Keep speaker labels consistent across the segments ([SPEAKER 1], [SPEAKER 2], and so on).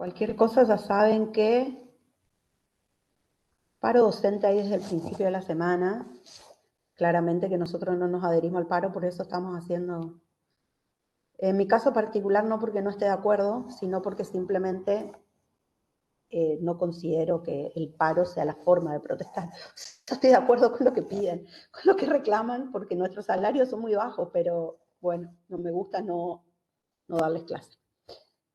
[SPEAKER 1] Cualquier cosa ya saben que paro docente ahí desde el principio de la semana. Claramente que nosotros no nos adherimos al paro, por eso estamos haciendo... En mi caso particular no porque no esté de acuerdo, sino porque simplemente no considero que el paro sea la forma de protestar. Yo estoy de acuerdo con lo que piden, con lo que reclaman, porque nuestros salarios son muy bajos, pero bueno, no me gusta no darles clase.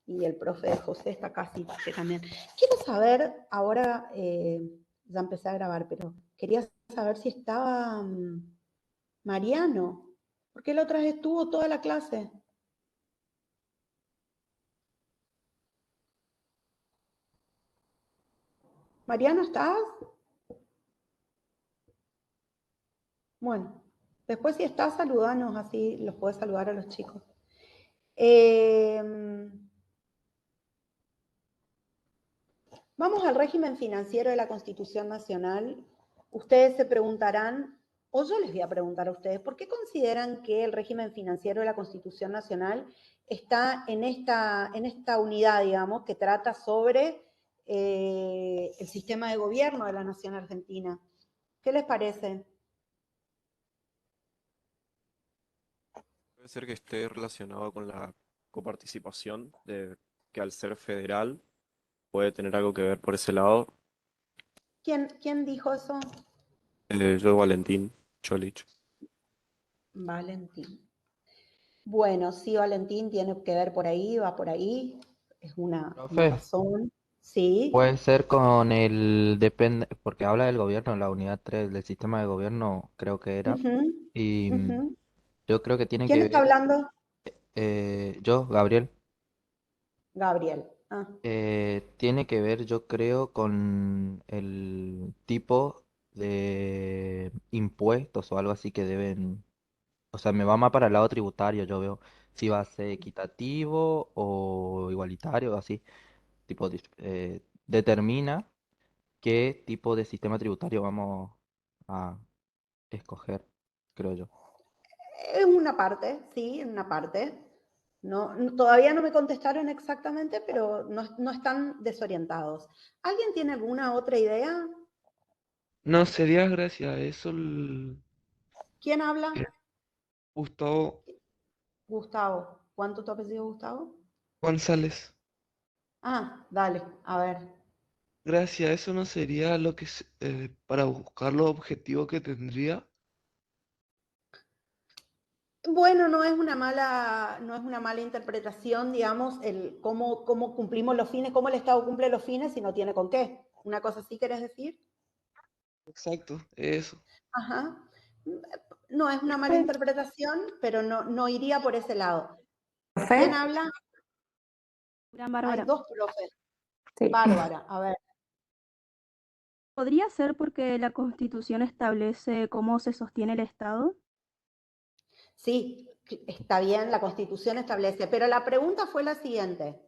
[SPEAKER 1] Y el profe José está casi que también. Quiero saber, ahora ya empecé a grabar, pero quería saber si estaba Mariano, porque la otra vez estuvo toda la clase. Mariano, ¿estás? Bueno, después si estás, saludanos, así los puedes saludar a los chicos. Vamos al régimen financiero de la Constitución Nacional. Ustedes se preguntarán, o yo les voy a preguntar a ustedes, ¿por qué consideran que el régimen financiero de la Constitución Nacional está en esta unidad, digamos, que trata sobre el sistema de gobierno de la nación argentina? ¿Qué les parece?
[SPEAKER 2] Puede ser que esté relacionado con la coparticipación, de que al ser federal puede tener algo que ver por ese lado.
[SPEAKER 1] ¿Quién dijo eso?
[SPEAKER 2] Yo, Valentín Cholich.
[SPEAKER 1] Valentín. Bueno, sí, Valentín tiene que ver por ahí, va por ahí, es una
[SPEAKER 3] Profe,
[SPEAKER 1] razón, sí.
[SPEAKER 3] puede ser con el depende, porque habla del gobierno, la unidad 3 del sistema de gobierno, creo que era,
[SPEAKER 1] Ujú,
[SPEAKER 3] y
[SPEAKER 1] ujú.
[SPEAKER 3] yo creo que tiene
[SPEAKER 1] ¿Quién
[SPEAKER 3] que
[SPEAKER 1] está
[SPEAKER 3] ver,
[SPEAKER 1] hablando?
[SPEAKER 3] yo, Gabriel,
[SPEAKER 1] Gabriel. Ah,
[SPEAKER 3] tiene que ver, yo creo, con el tipo de impuestos o algo así que deben, o sea, me va más para el lado tributario, yo veo si va a ser equitativo o igualitario o así, tipo, determina qué tipo de sistema tributario vamos a escoger, creo yo.
[SPEAKER 1] es una parte, sí, en una parte. Todavía no me contestaron exactamente, pero no están desorientados. ¿Alguien tiene alguna otra idea?
[SPEAKER 4] No, sería gracias a eso
[SPEAKER 1] ¿Quién habla?
[SPEAKER 4] Gustavo
[SPEAKER 1] Gustavo. ¿Cuánto tu apellido, Gustavo?
[SPEAKER 4] González.
[SPEAKER 1] Ah, dale, a ver.
[SPEAKER 4] Gracias a eso no sería lo que para buscar los objetivos que tendría.
[SPEAKER 1] Bueno, no es una mala interpretación, digamos, el cómo cumplimos los fines, cómo el Estado cumple los fines si no tiene con qué. ¿Una cosa así querés decir?
[SPEAKER 4] Exacto, eso.
[SPEAKER 1] Ajá. No es una mala interpretación, pero no iría por ese lado. ¿Quién
[SPEAKER 5] ¿Profe?
[SPEAKER 1] habla?
[SPEAKER 6] Gran
[SPEAKER 1] Hay
[SPEAKER 6] Bárbara.
[SPEAKER 1] dos profes.
[SPEAKER 5] Sí.
[SPEAKER 1] Bárbara, a ver.
[SPEAKER 6] ¿Podría ser porque la Constitución establece cómo se sostiene el Estado?
[SPEAKER 1] Sí, está bien, la Constitución establece, pero la pregunta fue la siguiente.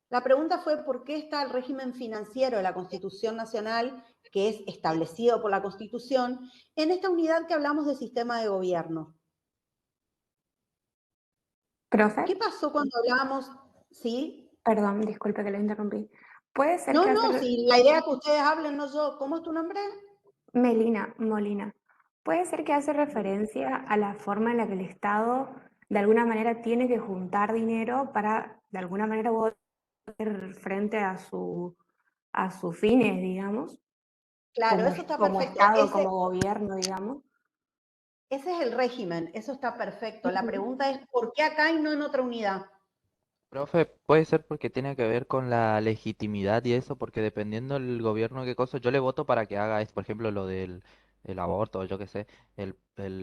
[SPEAKER 1] La pregunta fue por qué está el régimen financiero de la Constitución Nacional, que es establecido por la Constitución, en esta unidad que hablamos de sistema de gobierno.
[SPEAKER 5] ¿Profe?
[SPEAKER 1] ¿Qué pasó cuando hablábamos? ¿Sí?
[SPEAKER 5] Perdón, disculpe que lo interrumpí. ¿Puede ser
[SPEAKER 1] No,
[SPEAKER 5] que
[SPEAKER 1] no,
[SPEAKER 5] hace...
[SPEAKER 1] si la idea es que ustedes hablen, no yo. ¿Cómo es tu nombre?
[SPEAKER 5] Melina, Molina. ¿Puede ser que hace referencia a la forma en la que el Estado de alguna manera tiene que juntar dinero para de alguna manera hacer frente a sus fines, digamos?
[SPEAKER 1] Claro, eso está
[SPEAKER 5] Como
[SPEAKER 1] perfecto.
[SPEAKER 5] Estado, como gobierno, digamos.
[SPEAKER 1] Ese es el régimen, eso está perfecto. La
[SPEAKER 5] Ujú.
[SPEAKER 1] pregunta es, ¿por qué acá y no en otra unidad?
[SPEAKER 3] Profe, puede ser porque tiene que ver con la legitimidad y eso, porque dependiendo del gobierno qué cosa, yo le voto para que haga esto, por ejemplo, lo del el aborto, yo qué sé,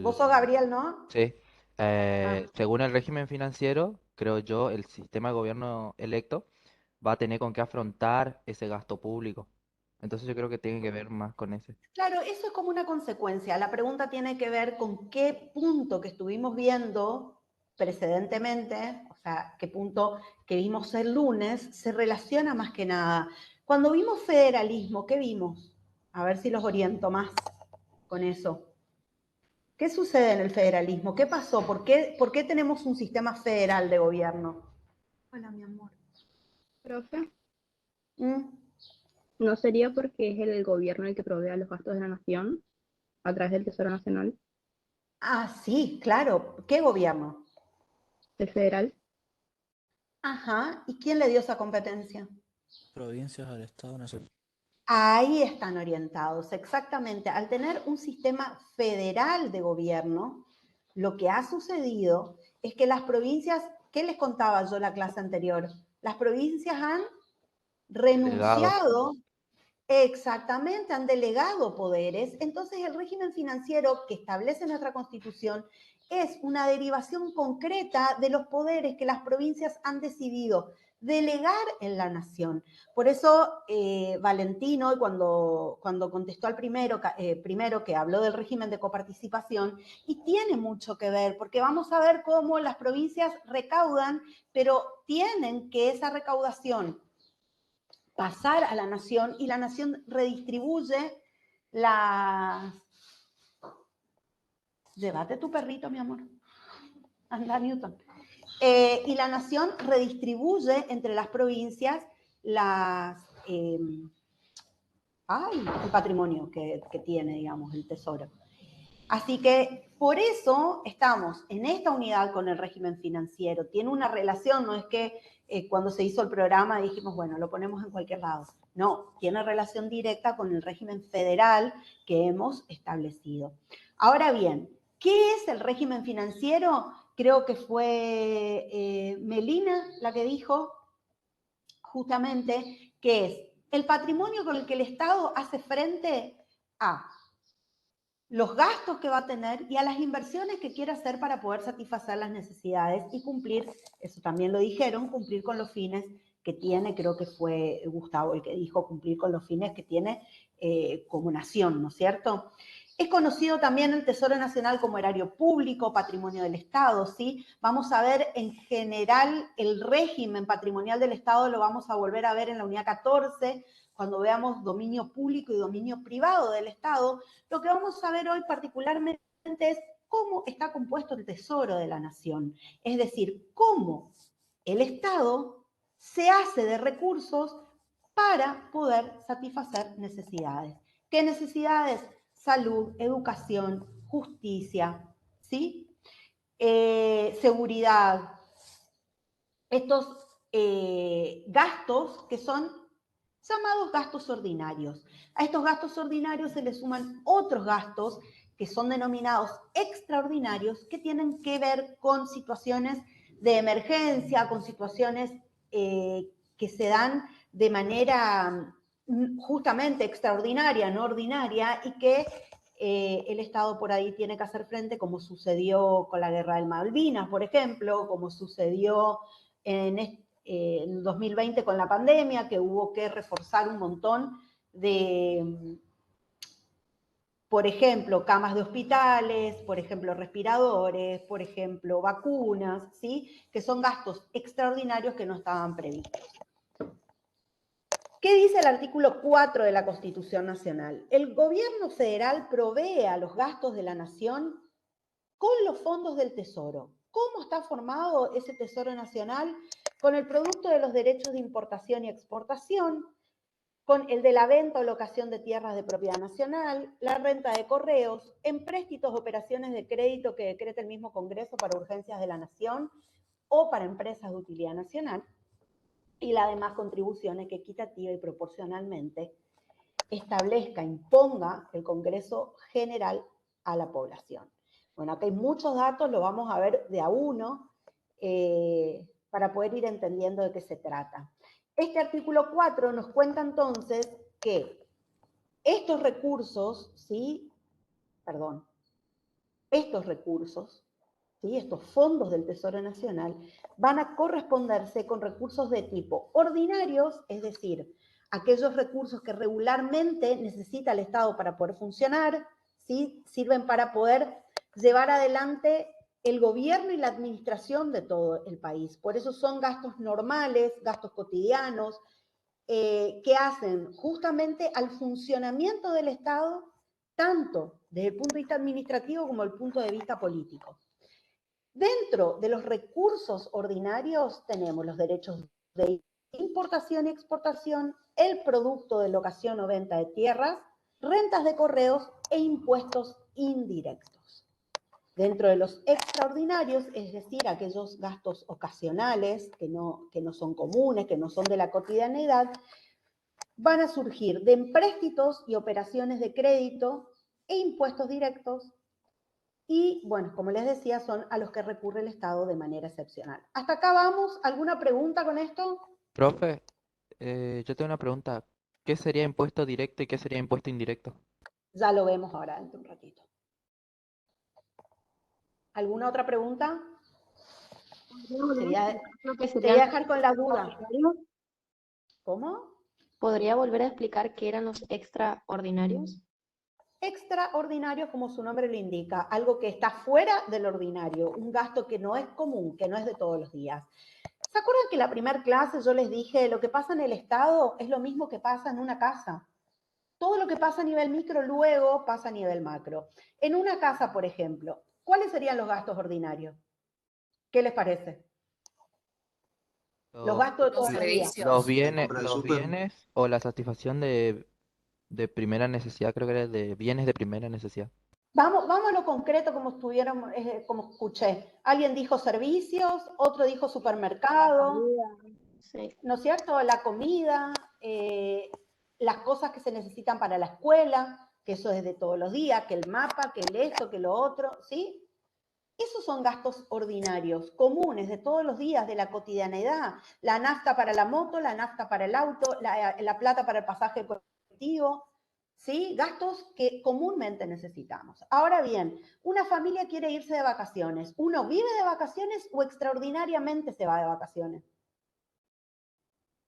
[SPEAKER 1] Vos sos Gabriel, ¿no?
[SPEAKER 3] sí,
[SPEAKER 1] Ah,
[SPEAKER 3] según el régimen financiero, creo yo, el sistema de gobierno electo va a tener con qué afrontar ese gasto público. Entonces yo creo que tiene que ver más con ese.
[SPEAKER 1] claro, eso es como una consecuencia. La pregunta tiene que ver con qué punto que estuvimos viendo precedentemente, o sea, qué punto que vimos el lunes, se relaciona más que nada. Cuando vimos federalismo, ¿qué vimos? A ver si los oriento más con eso. ¿Qué sucede en el federalismo? ¿Qué pasó? ¿Por qué tenemos un sistema federal de gobierno? Hola, mi amor.
[SPEAKER 6] Profe.
[SPEAKER 1] ¿Mm?
[SPEAKER 6] ¿No sería porque es el gobierno el que provee los gastos de la nación a través del Tesoro Nacional,
[SPEAKER 1] Ah, sí, claro. ¿Qué gobierno?
[SPEAKER 6] el federal?
[SPEAKER 1] Ajá. ¿Y quién le dio esa competencia?
[SPEAKER 7] Provincias al Estado Nacional.
[SPEAKER 1] Ahí están orientados, exactamente. Al tener un sistema federal de gobierno, lo que ha sucedido es que las provincias, ¿qué les contaba yo en la clase anterior? Las provincias han
[SPEAKER 3] Delegado.
[SPEAKER 1] renunciado, exactamente, han delegado poderes. Entonces el régimen financiero que establece nuestra Constitución es una derivación concreta de los poderes que las provincias han decidido delegar en la nación. Por eso Valentino, cuando contestó al primero que habló del régimen de coparticipación, y tiene mucho que ver, porque vamos a ver cómo las provincias recaudan, pero tienen que esa recaudación pasar a la nación y la nación redistribuye las... Llévate tu perrito, mi amor. Anda, Newton. Y la nación redistribuye entre las provincias el patrimonio que tiene, digamos, el tesoro. Así que por eso estamos en esta unidad con el régimen financiero. Tiene una relación, no es que cuando se hizo el programa dijimos, bueno, lo ponemos en cualquier lado. No, tiene relación directa con el régimen federal que hemos establecido. Ahora bien, ¿qué es el régimen financiero? Creo que fue Melina la que dijo justamente que es el patrimonio con el que el Estado hace frente a los gastos que va a tener y a las inversiones que quiere hacer para poder satisfacer las necesidades y cumplir, eso también lo dijeron, cumplir con los fines que tiene, creo que fue Gustavo el que dijo cumplir con los fines que tiene como nación, ¿no es cierto? Es conocido también el Tesoro Nacional como erario público, patrimonio del Estado, ¿sí? Vamos a ver en general el régimen patrimonial del Estado, lo vamos a volver a ver en la unidad 14, cuando veamos dominio público y dominio privado del Estado. Lo que vamos a ver hoy particularmente es cómo está compuesto el tesoro de la nación. Es decir, cómo el Estado se hace de recursos para poder satisfacer necesidades. ¿Qué necesidades? Salud, educación, justicia, ¿sí? Seguridad. Estos gastos que son llamados gastos ordinarios. A estos gastos ordinarios se le suman otros gastos que son denominados extraordinarios, que tienen que ver con situaciones de emergencia, con situaciones que se dan de manera justamente extraordinaria, no ordinaria, y que el Estado por ahí tiene que hacer frente, como sucedió con la guerra del Malvinas, por ejemplo, como sucedió en 2020 con la pandemia, que hubo que reforzar un montón de, por ejemplo, camas de hospitales, por ejemplo, respiradores, por ejemplo, vacunas, ¿sí? Que son gastos extraordinarios que no estaban previstos. ¿Qué dice el artículo 4 de la Constitución Nacional? El gobierno federal provee a los gastos de la nación con los fondos del Tesoro. ¿Cómo está formado ese Tesoro Nacional? Con el producto de los derechos de importación y exportación, con el de la venta o locación de tierras de propiedad nacional, la renta de correos, empréstitos, operaciones de crédito que decrete el mismo Congreso para urgencias de la nación o para empresas de utilidad nacional, y las demás contribuciones que equitativa y proporcionalmente establezca, imponga el Congreso General a la población. Bueno, acá hay muchos datos, lo vamos a ver de a uno para poder ir entendiendo de qué se trata. Este artículo 4 nos cuenta entonces que estos recursos, ¿sí? Perdón, estos recursos, ¿sí? Estos fondos del Tesoro Nacional van a corresponderse con recursos de tipo ordinarios, es decir, aquellos recursos que regularmente necesita el Estado para poder funcionar, ¿sí? Sirven para poder llevar adelante el gobierno y la administración de todo el país. Por eso son gastos normales, gastos cotidianos, que hacen justamente al funcionamiento del Estado, tanto desde el punto de vista administrativo como desde el punto de vista político. Dentro de los recursos ordinarios tenemos los derechos de importación y exportación, el producto de locación o venta de tierras, rentas de correos e impuestos indirectos. Dentro de los extraordinarios, es decir, aquellos gastos ocasionales que no son comunes, que no son de la cotidianeidad, van a surgir de empréstitos y operaciones de crédito e impuestos directos y, bueno, como les decía, son a los que recurre el Estado de manera excepcional. ¿Hasta acá vamos? ¿Alguna pregunta con esto?
[SPEAKER 3] Profe, yo tengo una pregunta. ¿Qué sería impuesto directo y qué sería impuesto indirecto?
[SPEAKER 1] Ya lo vemos ahora dentro de un ratito. ¿Alguna otra pregunta? Sería
[SPEAKER 8] Lo que
[SPEAKER 1] te
[SPEAKER 8] serían
[SPEAKER 1] voy a dejar con la duda.
[SPEAKER 8] extraordinarios.
[SPEAKER 1] ¿Cómo?
[SPEAKER 8] ¿Podría volver a explicar qué eran los extraordinarios?
[SPEAKER 1] Extraordinario, como su nombre lo indica, algo que está fuera del ordinario, un gasto que no es común, que no es de todos los días. ¿Se acuerdan que en la primera clase yo les dije, lo que pasa en el Estado es lo mismo que pasa en una casa? Todo lo que pasa a nivel micro luego pasa a nivel macro. En una casa, por ejemplo, ¿cuáles serían los gastos ordinarios? ¿Qué les parece? Los
[SPEAKER 3] Los,
[SPEAKER 1] gastos de
[SPEAKER 9] Los
[SPEAKER 1] todos los días.
[SPEAKER 3] los
[SPEAKER 9] servicios.
[SPEAKER 3] bienes,
[SPEAKER 10] compra del
[SPEAKER 3] los
[SPEAKER 10] súper.
[SPEAKER 3] bienes o la satisfacción de primera necesidad, creo que era de bienes de primera necesidad.
[SPEAKER 1] Vamos a lo concreto como estuvieron, como escuché. Alguien dijo servicios, otro dijo supermercado,
[SPEAKER 8] Sí.
[SPEAKER 1] ¿no es cierto? La comida, las cosas que se necesitan para la escuela, que eso es de todos los días, que el mapa, que el esto, que lo otro, ¿sí? Esos son gastos ordinarios, comunes de todos los días, de la cotidianeidad. La nafta para la moto, la nafta para el auto, la plata para el pasaje colectivo, ¿sí? Gastos que comúnmente necesitamos. Ahora bien, una familia quiere irse de vacaciones. ¿Uno vive de vacaciones o extraordinariamente se va de vacaciones?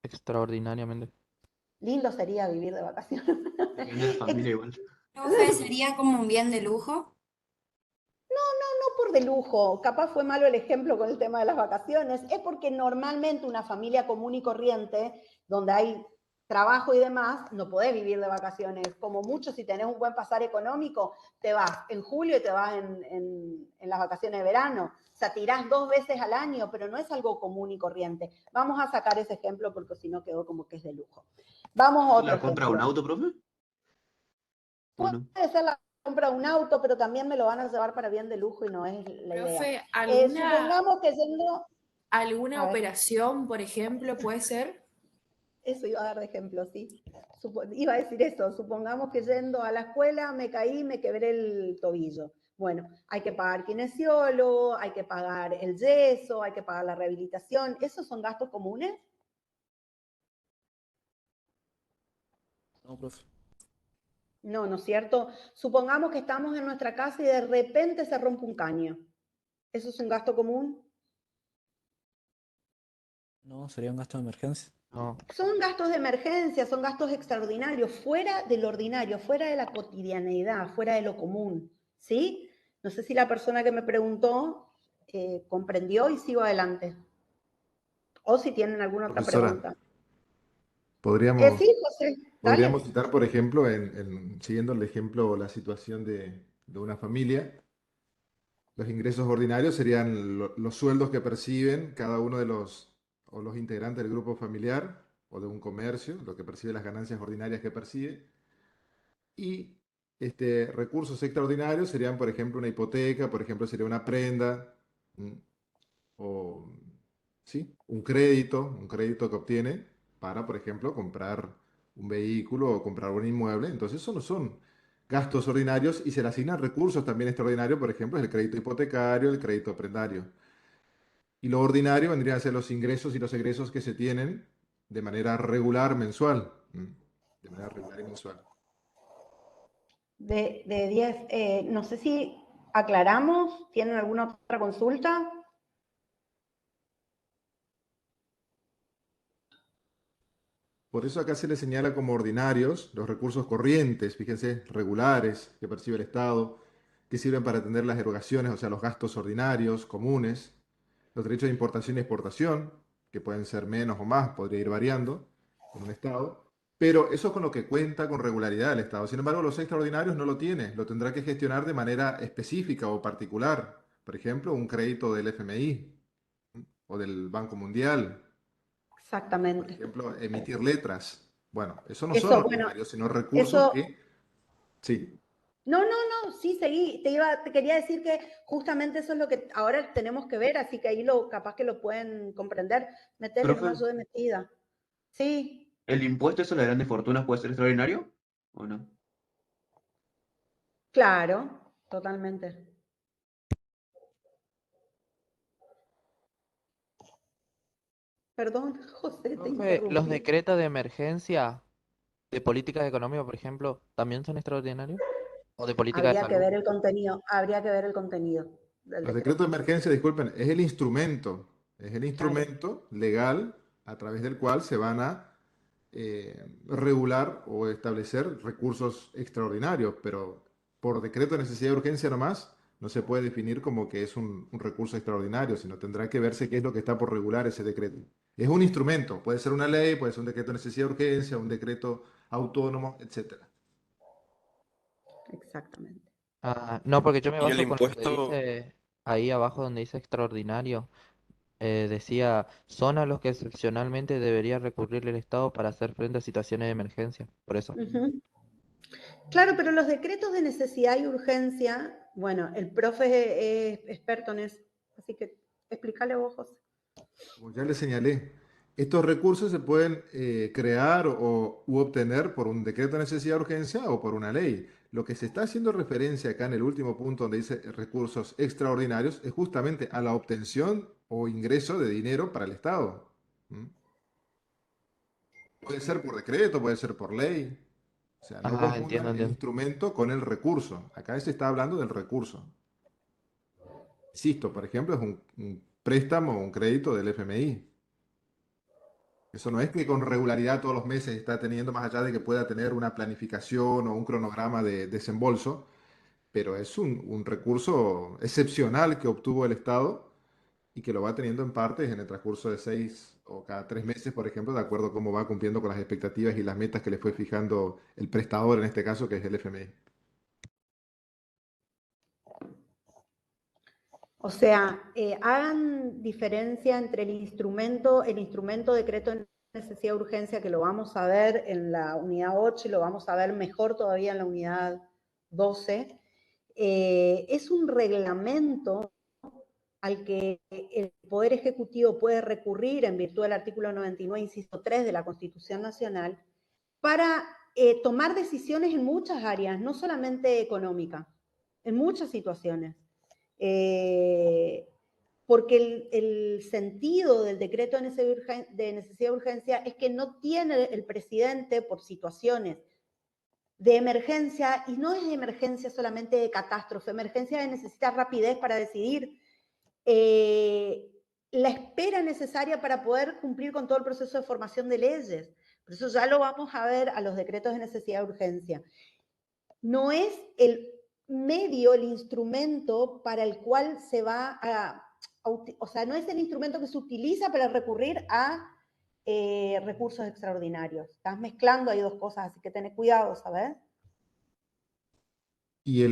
[SPEAKER 3] Extraordinariamente.
[SPEAKER 1] Lindo sería vivir de vacaciones.
[SPEAKER 10] Depende de la familia igual.
[SPEAKER 9] Profe, ¿sería como un bien de lujo?
[SPEAKER 1] No por de lujo, capaz fue malo el ejemplo con el tema de las vacaciones, es porque normalmente una familia común y corriente, donde hay trabajo y demás, no podés vivir de vacaciones. Como mucho, si tenés un buen pasar económico, te vas en julio y te vas en las vacaciones de verano. O sea, te irás 2 veces al año, pero no es algo común y corriente. Vamos a sacar ese ejemplo porque si no quedó como que es de lujo. Vamos a otro
[SPEAKER 10] ¿La compra de un
[SPEAKER 1] ejemplo.
[SPEAKER 10] auto, profe? ¿O no?
[SPEAKER 1] Puede ser la compra de un auto, pero también me lo van a llevar para bien de lujo y no es la idea.
[SPEAKER 11] Profe, ¿alguna,
[SPEAKER 1] Supongamos que yendo,
[SPEAKER 11] alguna
[SPEAKER 1] a ver,
[SPEAKER 11] operación, por ejemplo, puede ser?
[SPEAKER 1] eso iba a dar de ejemplo, sí. Iba a decir eso, supongamos que yendo a la escuela me caí, me quebré el tobillo. Bueno, hay que pagar kinesiólogo, hay que pagar el yeso, hay que pagar la rehabilitación. ¿Esos son gastos comunes?
[SPEAKER 7] No, profe.
[SPEAKER 1] No, ¿no es cierto? Supongamos que estamos en nuestra casa y de repente se rompe un caño. ¿Eso es un gasto común?
[SPEAKER 7] No, sería un gasto de emergencia.
[SPEAKER 3] No,
[SPEAKER 1] Son gastos de emergencia, son gastos extraordinarios, fuera del ordinario, fuera de la cotidianeidad, fuera de lo común, ¿sí? No sé si la persona que me preguntó comprendió y sigo adelante. O si tienen alguna otra
[SPEAKER 12] Profesora,
[SPEAKER 1] pregunta.
[SPEAKER 12] podríamos,
[SPEAKER 1] Sí, José,
[SPEAKER 12] podríamos
[SPEAKER 1] dale.
[SPEAKER 12] citar, por ejemplo, siguiendo el ejemplo o la situación de una familia, los ingresos ordinarios serían los sueldos que perciben cada uno de los integrantes del grupo familiar o de un comercio, lo que percibe las ganancias ordinarias que percibe. Y recursos extraordinarios serían, por ejemplo, una hipoteca, por ejemplo, sería una prenda, ¿m? O sí, un crédito que obtiene para, por ejemplo, comprar un vehículo o comprar un inmueble. Entonces, eso no son gastos ordinarios y se le asignan recursos también extraordinarios, por ejemplo, el crédito hipotecario, el crédito prendario. Y lo ordinario vendrían a ser los ingresos y los egresos que se tienen de manera regular mensual. De manera regular y mensual.
[SPEAKER 1] De 10, no sé si aclaramos, ¿tienen alguna otra consulta?
[SPEAKER 12] Por eso acá se le señala como ordinarios los recursos corrientes, fíjense, regulares que percibe el Estado, que sirven para atender las erogaciones, o sea, los gastos ordinarios, comunes, los derechos de importación y exportación, que pueden ser menos o más, podría ir variando en un Estado, pero eso es con lo que cuenta con regularidad el Estado. Sin embargo, los extraordinarios no lo tiene, lo tendrá que gestionar de manera específica o particular. Por ejemplo, un crédito del FMI o del Banco Mundial. Por
[SPEAKER 1] Exactamente.
[SPEAKER 12] ejemplo, emitir letras. Bueno, eso no
[SPEAKER 1] Eso,
[SPEAKER 12] son
[SPEAKER 1] bueno,
[SPEAKER 12] ordinarios, sino recursos
[SPEAKER 1] eso,
[SPEAKER 12] que, sí,
[SPEAKER 1] no, sí, seguí. Te quería decir que justamente eso es lo que ahora tenemos que ver, así que ahí capaz que lo pueden comprender. Metele
[SPEAKER 10] Profe,
[SPEAKER 1] nomás yo de metida. Sí,
[SPEAKER 10] ¿el impuesto sobre las grandes fortunas puede ser extraordinario o no?
[SPEAKER 1] claro, totalmente. Perdón, José, te
[SPEAKER 3] Profe, los
[SPEAKER 1] interrumpí.
[SPEAKER 3] decretos de emergencia de política económica, por ejemplo, ¿también son extraordinarios? ¿O de política de
[SPEAKER 1] Habría que
[SPEAKER 3] salud?
[SPEAKER 1] ver el contenido, habría que ver el contenido del
[SPEAKER 12] los decretos
[SPEAKER 1] decreto.
[SPEAKER 12] de emergencia, disculpen, es el
[SPEAKER 1] Claro.
[SPEAKER 12] instrumento legal a través del cual se van a regular o establecer recursos extraordinarios, pero por decreto de necesidad de urgencia nomás no se puede definir como que es un recurso extraordinario, sino tendrá que verse qué es lo que está por regular ese decreto. Es un instrumento, puede ser una ley, puede ser un decreto de necesidad de urgencia, un decreto autónomo, etcétera.
[SPEAKER 1] Exactamente.
[SPEAKER 3] Ah, no, porque yo me
[SPEAKER 2] Y el
[SPEAKER 3] baso con lo que
[SPEAKER 2] impuesto,
[SPEAKER 3] dice ahí abajo donde dice extraordinario. Decía, son a los que excepcionalmente debería recurrir el Estado para hacer frente a situaciones de emergencia. Por eso.
[SPEAKER 1] Ujú. Claro, pero los decretos de necesidad y urgencia, bueno, el profe es experto en eso, así que explícale vos, José.
[SPEAKER 12] Como ya les señalé, estos recursos se pueden crear u obtener por un decreto de necesidad de urgencia o por una ley. Lo que se está haciendo referencia acá en el último punto donde dice recursos extraordinarios es justamente a la obtención o ingreso de dinero para el Estado. ¿Mm? Puede ser por decreto, puede ser por ley. O sea, no
[SPEAKER 3] Ah, entiendo,
[SPEAKER 12] confundan el
[SPEAKER 3] entiendo.
[SPEAKER 12] instrumento con el recurso. Acá se está hablando del recurso. Insisto, por ejemplo, es un préstamo o un crédito del FMI. Eso no es que con regularidad todos los meses está teniendo, más allá de que pueda tener una planificación o un cronograma de desembolso, pero es un recurso excepcional que obtuvo el Estado y que lo va teniendo en partes en el transcurso de 6 o cada 3 meses, por ejemplo, de acuerdo a cómo va cumpliendo con las expectativas y las metas que le fue fijando el prestador, en este caso, que es el FMI.
[SPEAKER 1] O sea, hagan diferencia entre el instrumento decreto de necesidad de urgencia, que lo vamos a ver en la unidad 8 y lo vamos a ver mejor todavía en la unidad 12. Es un reglamento al que el Poder Ejecutivo puede recurrir en virtud del artículo 99, inciso 3 de la Constitución Nacional, para tomar decisiones en muchas áreas, no solamente económica, en muchas situaciones. Porque el sentido del decreto de necesidad de urgencia es que no tiene el presidente, por situaciones de emergencia, y no es de emergencia solamente de catástrofe, emergencia de necesitar rapidez para decidir, la espera necesaria para poder cumplir con todo el proceso de formación de leyes. Por eso ya lo vamos a ver a los decretos de necesidad de urgencia. No es el medio, el instrumento para el cual se va o sea, no es el instrumento que se utiliza para recurrir a recursos extraordinarios. Estás mezclando ahí dos cosas, así que tened cuidado, ¿sabes?
[SPEAKER 12] Y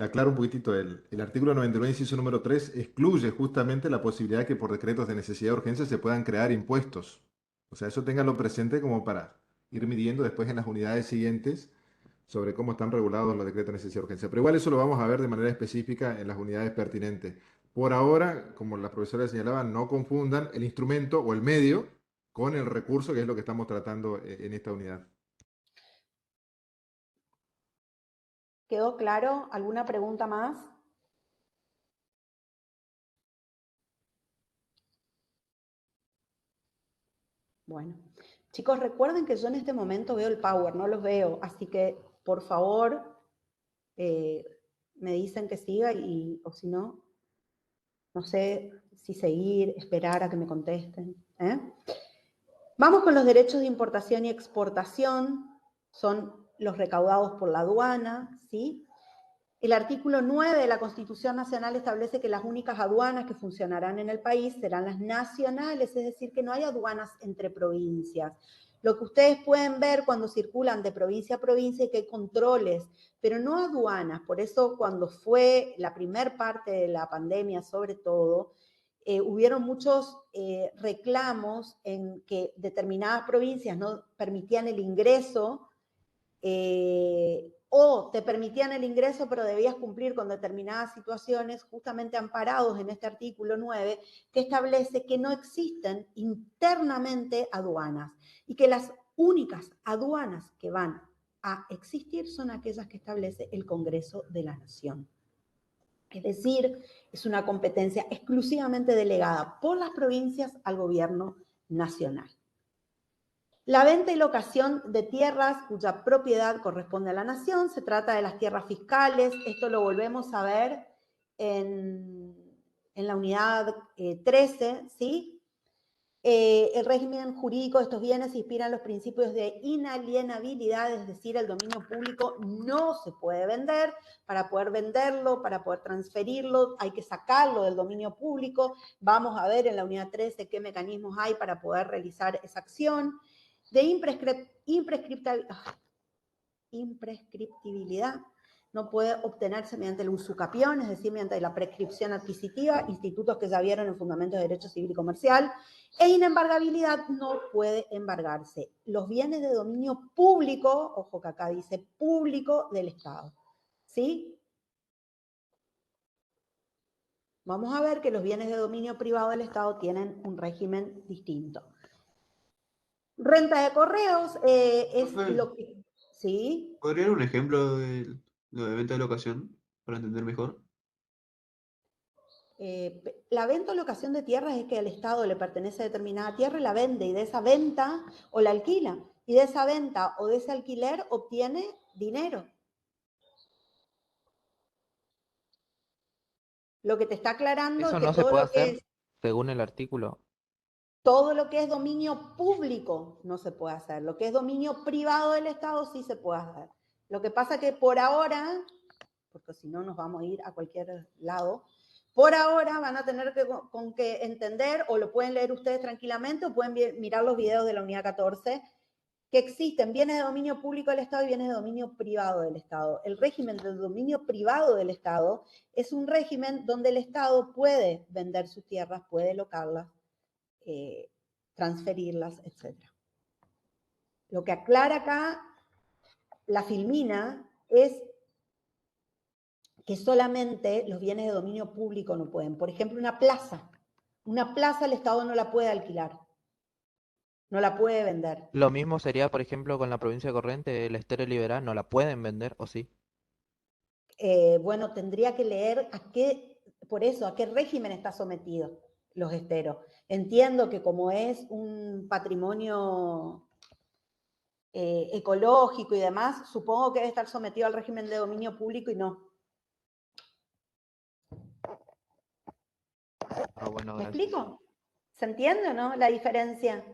[SPEAKER 12] aclaro un poquitito, el artículo 99, inciso número 3, excluye justamente la posibilidad de que por decretos de necesidad de urgencia se puedan crear impuestos. O sea, eso ténganlo presente como para ir midiendo después en las unidades siguientes sobre cómo están regulados los decretos de necesidad de urgencia. Pero igual eso lo vamos a ver de manera específica en las unidades pertinentes. Por ahora, como la profesora señalaba, no confundan el instrumento o el medio con el recurso, que es lo que estamos tratando en esta unidad.
[SPEAKER 1] ¿Quedó claro? ¿Alguna pregunta más? Bueno, chicos, recuerden que yo en este momento veo el power, no los veo, así que por favor me dicen que siga o si no, no sé si seguir, esperar a que me contesten. Vamos con los derechos de importación y exportación, son los recaudados por la aduana, ¿sí? El artículo 9 de la Constitución Nacional establece que las únicas aduanas que funcionarán en el país serán las nacionales, es decir, que no hay aduanas entre provincias. Lo que ustedes pueden ver cuando circulan de provincia a provincia es que hay controles, pero no aduanas. Por eso cuando fue la primer parte de la pandemia, sobre todo, hubieron muchos reclamos en que determinadas provincias no permitían el ingreso o te permitían el ingreso pero debías cumplir con determinadas situaciones justamente amparados en este artículo 9 que establece que no existen internamente aduanas y que las únicas aduanas que van a existir son aquellas que establece el Congreso de la Nación. Es decir, es una competencia exclusivamente delegada por las provincias al gobierno nacional. La venta y locación de tierras cuya propiedad corresponde a la nación, se trata de las tierras fiscales, esto lo volvemos a ver en la unidad 13, ¿sí? El régimen jurídico de estos bienes inspira los principios de inalienabilidad, es decir, el dominio público no se puede vender. Para poder venderlo, para poder transferirlo, hay que sacarlo del dominio público. Vamos a ver en la unidad 13 qué mecanismos hay para poder realizar esa acción. De imprescriptibilidad, no puede obtenerse mediante el usucapión, es decir, mediante la prescripción adquisitiva, institutos que ya vieron en Fundamentos de Derecho Civil y Comercial, e inembargabilidad, no puede embargarse. Los bienes de dominio público, ojo que acá dice público del Estado, ¿sí? Vamos a ver que los bienes de dominio privado del Estado tienen un régimen distinto. Renta de correos es
[SPEAKER 10] Profe,
[SPEAKER 1] lo que... ¿Sí?
[SPEAKER 10] ¿podría dar un ejemplo de lo de venta de locación para entender mejor?
[SPEAKER 1] La venta o locación de tierras es que al Estado le pertenece determinada tierra y la vende, y de esa venta o la alquila, y de esa venta o de ese alquiler obtiene dinero. Lo que te está aclarando es
[SPEAKER 3] Eso
[SPEAKER 1] que
[SPEAKER 3] no se
[SPEAKER 1] todo
[SPEAKER 3] puede
[SPEAKER 1] lo que
[SPEAKER 3] hacer
[SPEAKER 1] es,
[SPEAKER 3] según el artículo.
[SPEAKER 1] todo lo que es dominio público no se puede hacer. Lo que es dominio privado del Estado sí se puede hacer. Lo que pasa que por ahora, porque si no nos vamos a ir a cualquier lado, por ahora van a tener que entender, o lo pueden leer ustedes tranquilamente, o pueden mirar los videos de la unidad 14, que existen bienes de dominio público del Estado y bienes de dominio privado del Estado. El régimen de dominio privado del Estado es un régimen donde el Estado puede vender sus tierras, puede locarlas, transferirlas, etc. Lo que aclara acá la Filmina es que solamente los bienes de dominio público no pueden. Por ejemplo, una plaza. Una plaza el Estado no la puede alquilar, no la puede vender.
[SPEAKER 3] Lo mismo sería, por ejemplo, con la provincia de Corrientes, el estero liberal, no la pueden vender, ¿o sí?
[SPEAKER 1] Bueno, tendría que leer por eso, a qué régimen está sometido los esteros. Entiendo que como es un patrimonio ecológico y demás, supongo que debe estar sometido al régimen de dominio público y no.
[SPEAKER 3] Ah, bueno,
[SPEAKER 1] ¿Me
[SPEAKER 3] gracias.
[SPEAKER 1] explico? ¿Se entiende o no la diferencia?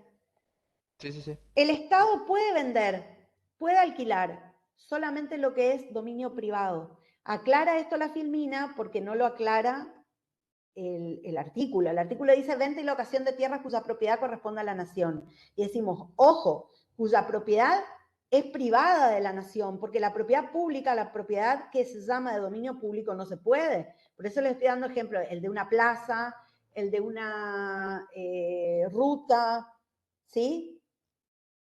[SPEAKER 3] Sí, sí, sí.
[SPEAKER 1] El Estado puede vender, puede alquilar, solamente lo que es dominio privado. Aclara esto la Filmina porque no lo aclara el artículo. El artículo dice venta y locación de tierras cuya propiedad corresponde a la nación. Y decimos, ojo, cuya propiedad es privada de la nación, porque la propiedad pública, la propiedad que se llama de dominio público no se puede. Por eso les estoy dando ejemplo, el de una plaza, el de una ruta, ¿sí?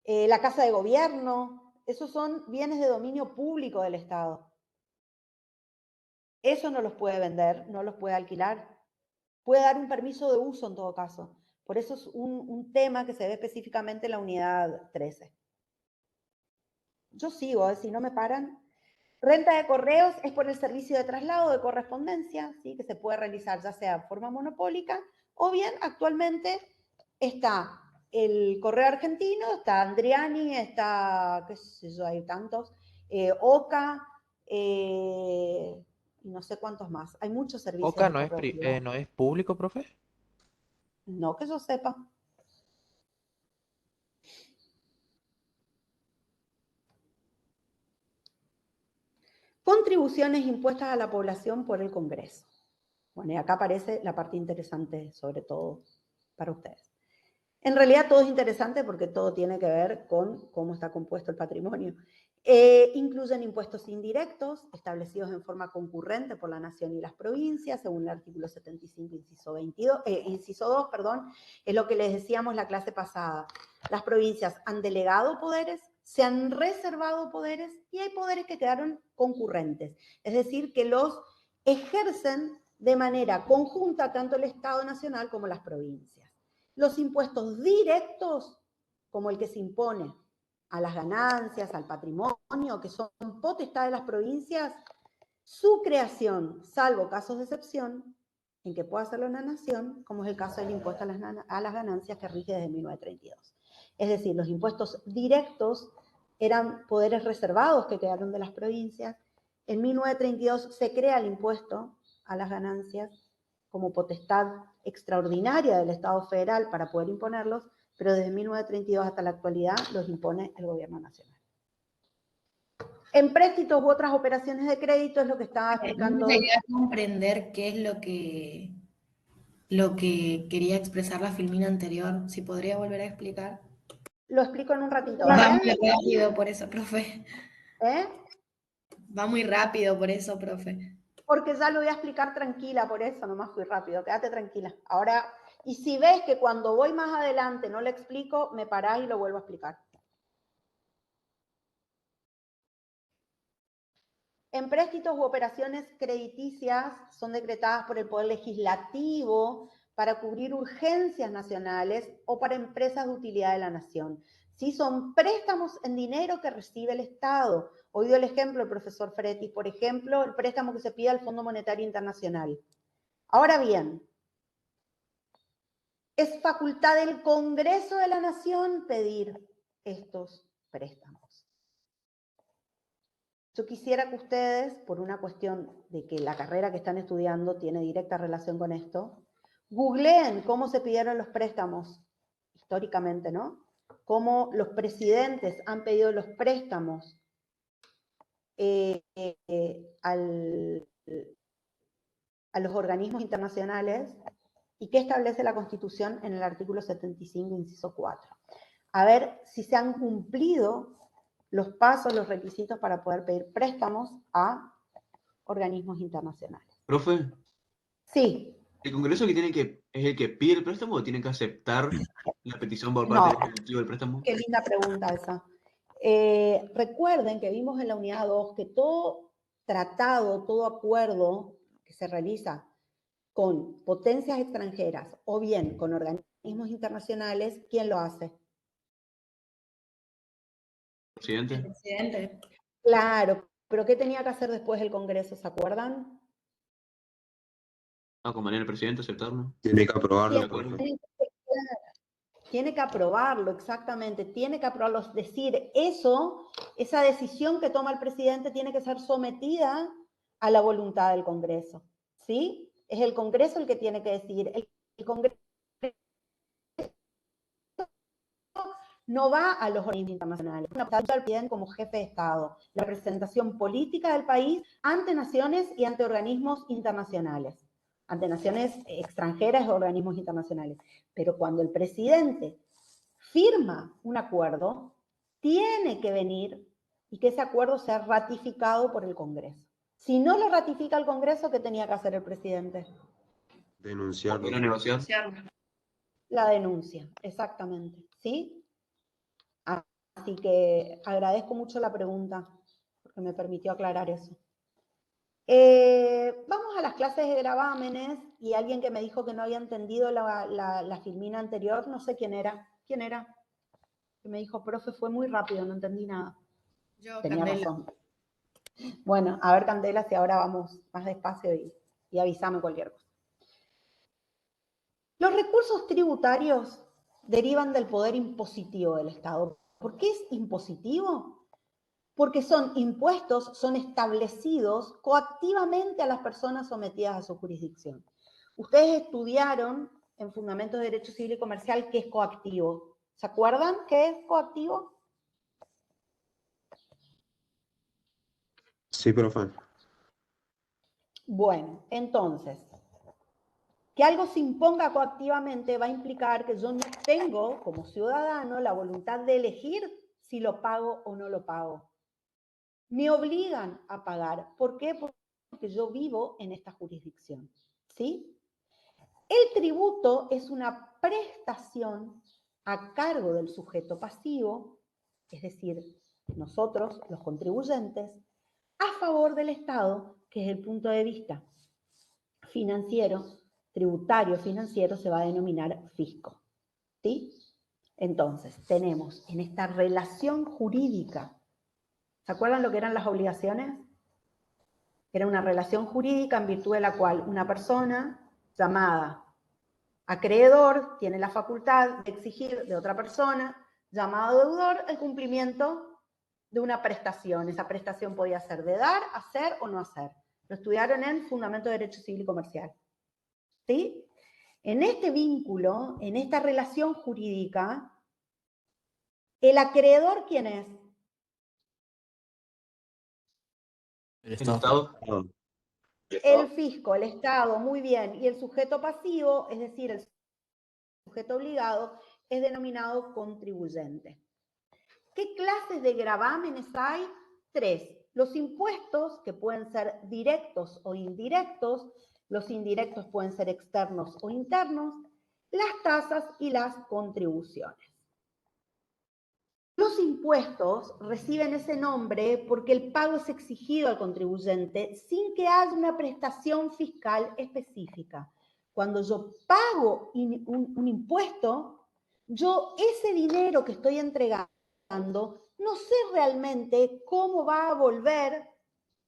[SPEAKER 1] La casa de gobierno, esos son bienes de dominio público del Estado. Eso no los puede vender, no los puede alquilar. Puede dar un permiso de uso en todo caso. Por eso es un tema que se ve específicamente en la unidad 13. Yo sigo, si no me paran. Renta de correos es por el servicio de traslado de correspondencia, ¿sí? Que se puede realizar ya sea de forma monopólica o bien actualmente está el correo argentino, está Andriani, está, qué sé yo, hay tantos, Oca, y no sé cuántos más. Hay muchos servicios
[SPEAKER 3] ¿Oca
[SPEAKER 1] de correo privado.
[SPEAKER 3] no es público, profe?
[SPEAKER 1] No que yo sepa. Contribuciones impuestas a la población por el Congreso. Bueno, y acá aparece la parte interesante, sobre todo para ustedes. En realidad todo es interesante porque todo tiene que ver con cómo está compuesto el patrimonio. Incluyen impuestos indirectos establecidos en forma concurrente por la nación y las provincias, según el artículo 75, inciso 2, es lo que les decíamos la clase pasada. Las provincias han delegado poderes, se han reservado poderes y hay poderes que quedaron concurrentes, es decir, que los ejercen de manera conjunta tanto el Estado nacional como las provincias. Los impuestos directos, como el que se impone a las ganancias, al patrimonio, que son potestad de las provincias, su creación, salvo casos de excepción, en que pueda hacerlo una nación, como es el caso del impuesto a las ganancias que rige desde 1932. Es decir, los impuestos directos eran poderes reservados que quedaron de las provincias. En 1932 se crea el impuesto a las ganancias como potestad extraordinaria del Estado federal para poder imponerlos, pero desde 1932 hasta la actualidad los impone el gobierno nacional. Empréstitos u otras operaciones de crédito es lo que estaba explicando.
[SPEAKER 9] No llegué a comprender qué es lo que quería expresar la filmina anterior. Si podría volver a explicar.
[SPEAKER 1] Lo explico en un ratito.
[SPEAKER 9] Va muy rápido por eso, profe.
[SPEAKER 1] ¿Eh?
[SPEAKER 9] Va muy rápido por eso, profe.
[SPEAKER 1] Porque ya lo voy a explicar tranquila, por eso nomás fui rápido. Quédate tranquila. Ahora, y si ves que cuando voy más adelante no lo explico, me parás y lo vuelvo a explicar. Empréstitos u operaciones crediticias son decretadas por el Poder Legislativo para cubrir urgencias nacionales o para empresas de utilidad de la nación. ¿Sí? Son préstamos en dinero que recibe el Estado. Hoy dio el ejemplo el profesor Fretis, por ejemplo, el préstamo que se pide al Fondo Monetario Internacional. Ahora bien, es facultad del Congreso de la Nación pedir estos préstamos. Yo quisiera que ustedes, por una cuestión de que la carrera que están estudiando tiene directa relación con esto, googleen cómo se pidieron los préstamos históricamente, ¿no? Cómo los presidentes han pedido los préstamos a los organismos internacionales y qué establece la Constitución en el artículo 75, inciso 4. A ver si se han cumplido los pasos, los requisitos para poder pedir préstamos a organismos internacionales.
[SPEAKER 10] Profe,
[SPEAKER 1] Sí.
[SPEAKER 10] ¿el Congreso es el que pide el préstamo o tiene que aceptar la petición por parte del Ejecutivo del préstamo?
[SPEAKER 1] Qué linda pregunta esa. Recuerden que vimos en la unidad 2 que todo tratado, todo acuerdo que se realiza con potencias extranjeras o bien con organismos internacionales, ¿quién lo hace?
[SPEAKER 10] ¿Presidente?
[SPEAKER 9] El presidente.
[SPEAKER 1] Claro, pero ¿qué tenía que hacer después el Congreso? ¿Se acuerdan?
[SPEAKER 10] Acompañar al presidente, aceptarlo.
[SPEAKER 13] Tiene que aprobarlo.
[SPEAKER 1] Tiene que aprobarlo, exactamente. Tiene que aprobarlo. Es decir, esa decisión que toma el presidente tiene que ser sometida a la voluntad del Congreso. ¿Sí? Es el Congreso el que tiene que decidir. El Congreso no va a los organismos internacionales. Una del presidente como jefe de Estado. La representación política del país ante naciones y ante organismos internacionales. Ante naciones extranjeras o organismos internacionales. Pero cuando el presidente firma un acuerdo, tiene que venir y que ese acuerdo sea ratificado por el Congreso. Si no lo ratifica el Congreso, ¿qué tenía que hacer el presidente?
[SPEAKER 13] Denunciarlo.
[SPEAKER 10] ¿La negociar?
[SPEAKER 1] La denuncia, exactamente. ¿Sí? Así que agradezco mucho la pregunta, porque me permitió aclarar eso. Vamos a las clases de gravámenes, y alguien que me dijo que no había entendido la filmina anterior, no sé quién era. ¿Quién era? Que me dijo, profe, fue muy rápido, no entendí nada.
[SPEAKER 9] Yo,
[SPEAKER 1] Tenía
[SPEAKER 9] Candela.
[SPEAKER 1] razón. Bueno, a ver, Candela, si ahora vamos más despacio y avísame cualquier cosa. Los recursos tributarios derivan del poder impositivo del Estado. ¿Por qué es impositivo? Porque son impuestos, son establecidos coactivamente a las personas sometidas a su jurisdicción. Ustedes estudiaron en Fundamentos de Derecho Civil y Comercial qué es coactivo. ¿Se acuerdan qué es coactivo?
[SPEAKER 13] Sí, profe.
[SPEAKER 1] Bueno, entonces, que algo se imponga coactivamente va a implicar que yo no tengo, como ciudadano, la voluntad de elegir si lo pago o no lo pago. me obligan a pagar. ¿Por qué? Porque yo vivo en esta jurisdicción, ¿sí? El tributo es una prestación a cargo del sujeto pasivo, es decir, nosotros, los contribuyentes, a favor del Estado, que es el punto de vista financiero, tributario financiero, se va a denominar fisco, ¿sí? Entonces, tenemos en esta relación jurídica, ¿se acuerdan lo que eran las obligaciones? Era una relación jurídica en virtud de la cual una persona llamada acreedor tiene la facultad de exigir de otra persona, llamado deudor, el cumplimiento de una prestación. Esa prestación podía ser de dar, hacer o no hacer. Lo estudiaron en Fundamento de Derecho Civil y Comercial. ¿Sí? En este vínculo, en esta relación jurídica, ¿el acreedor quién es?
[SPEAKER 7] El
[SPEAKER 10] El
[SPEAKER 7] Estado.
[SPEAKER 10] Estado.
[SPEAKER 1] El fisco, el Estado, muy bien. Y el sujeto pasivo, es decir, el sujeto obligado, es denominado contribuyente. ¿Qué clases de gravámenes hay? 3. Los impuestos, que pueden ser directos o indirectos. Los indirectos pueden ser externos o internos. Las tasas y las contribuciones. Los impuestos reciben ese nombre porque el pago es exigido al contribuyente sin que haya una prestación fiscal específica. Cuando yo pago un impuesto, yo ese dinero que estoy entregando, no sé realmente cómo va a volver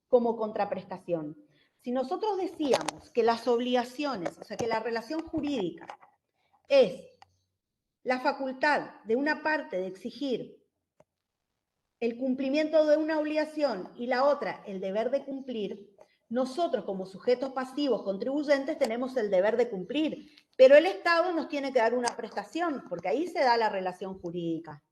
[SPEAKER 1] como contraprestación. Si nosotros decíamos que las obligaciones, o sea, que la relación jurídica es la facultad de una parte de exigir el cumplimiento de una obligación y la otra el deber de cumplir, nosotros como sujetos pasivos contribuyentes tenemos el deber de cumplir, pero el Estado nos tiene que dar una prestación, porque ahí se da la relación jurídica.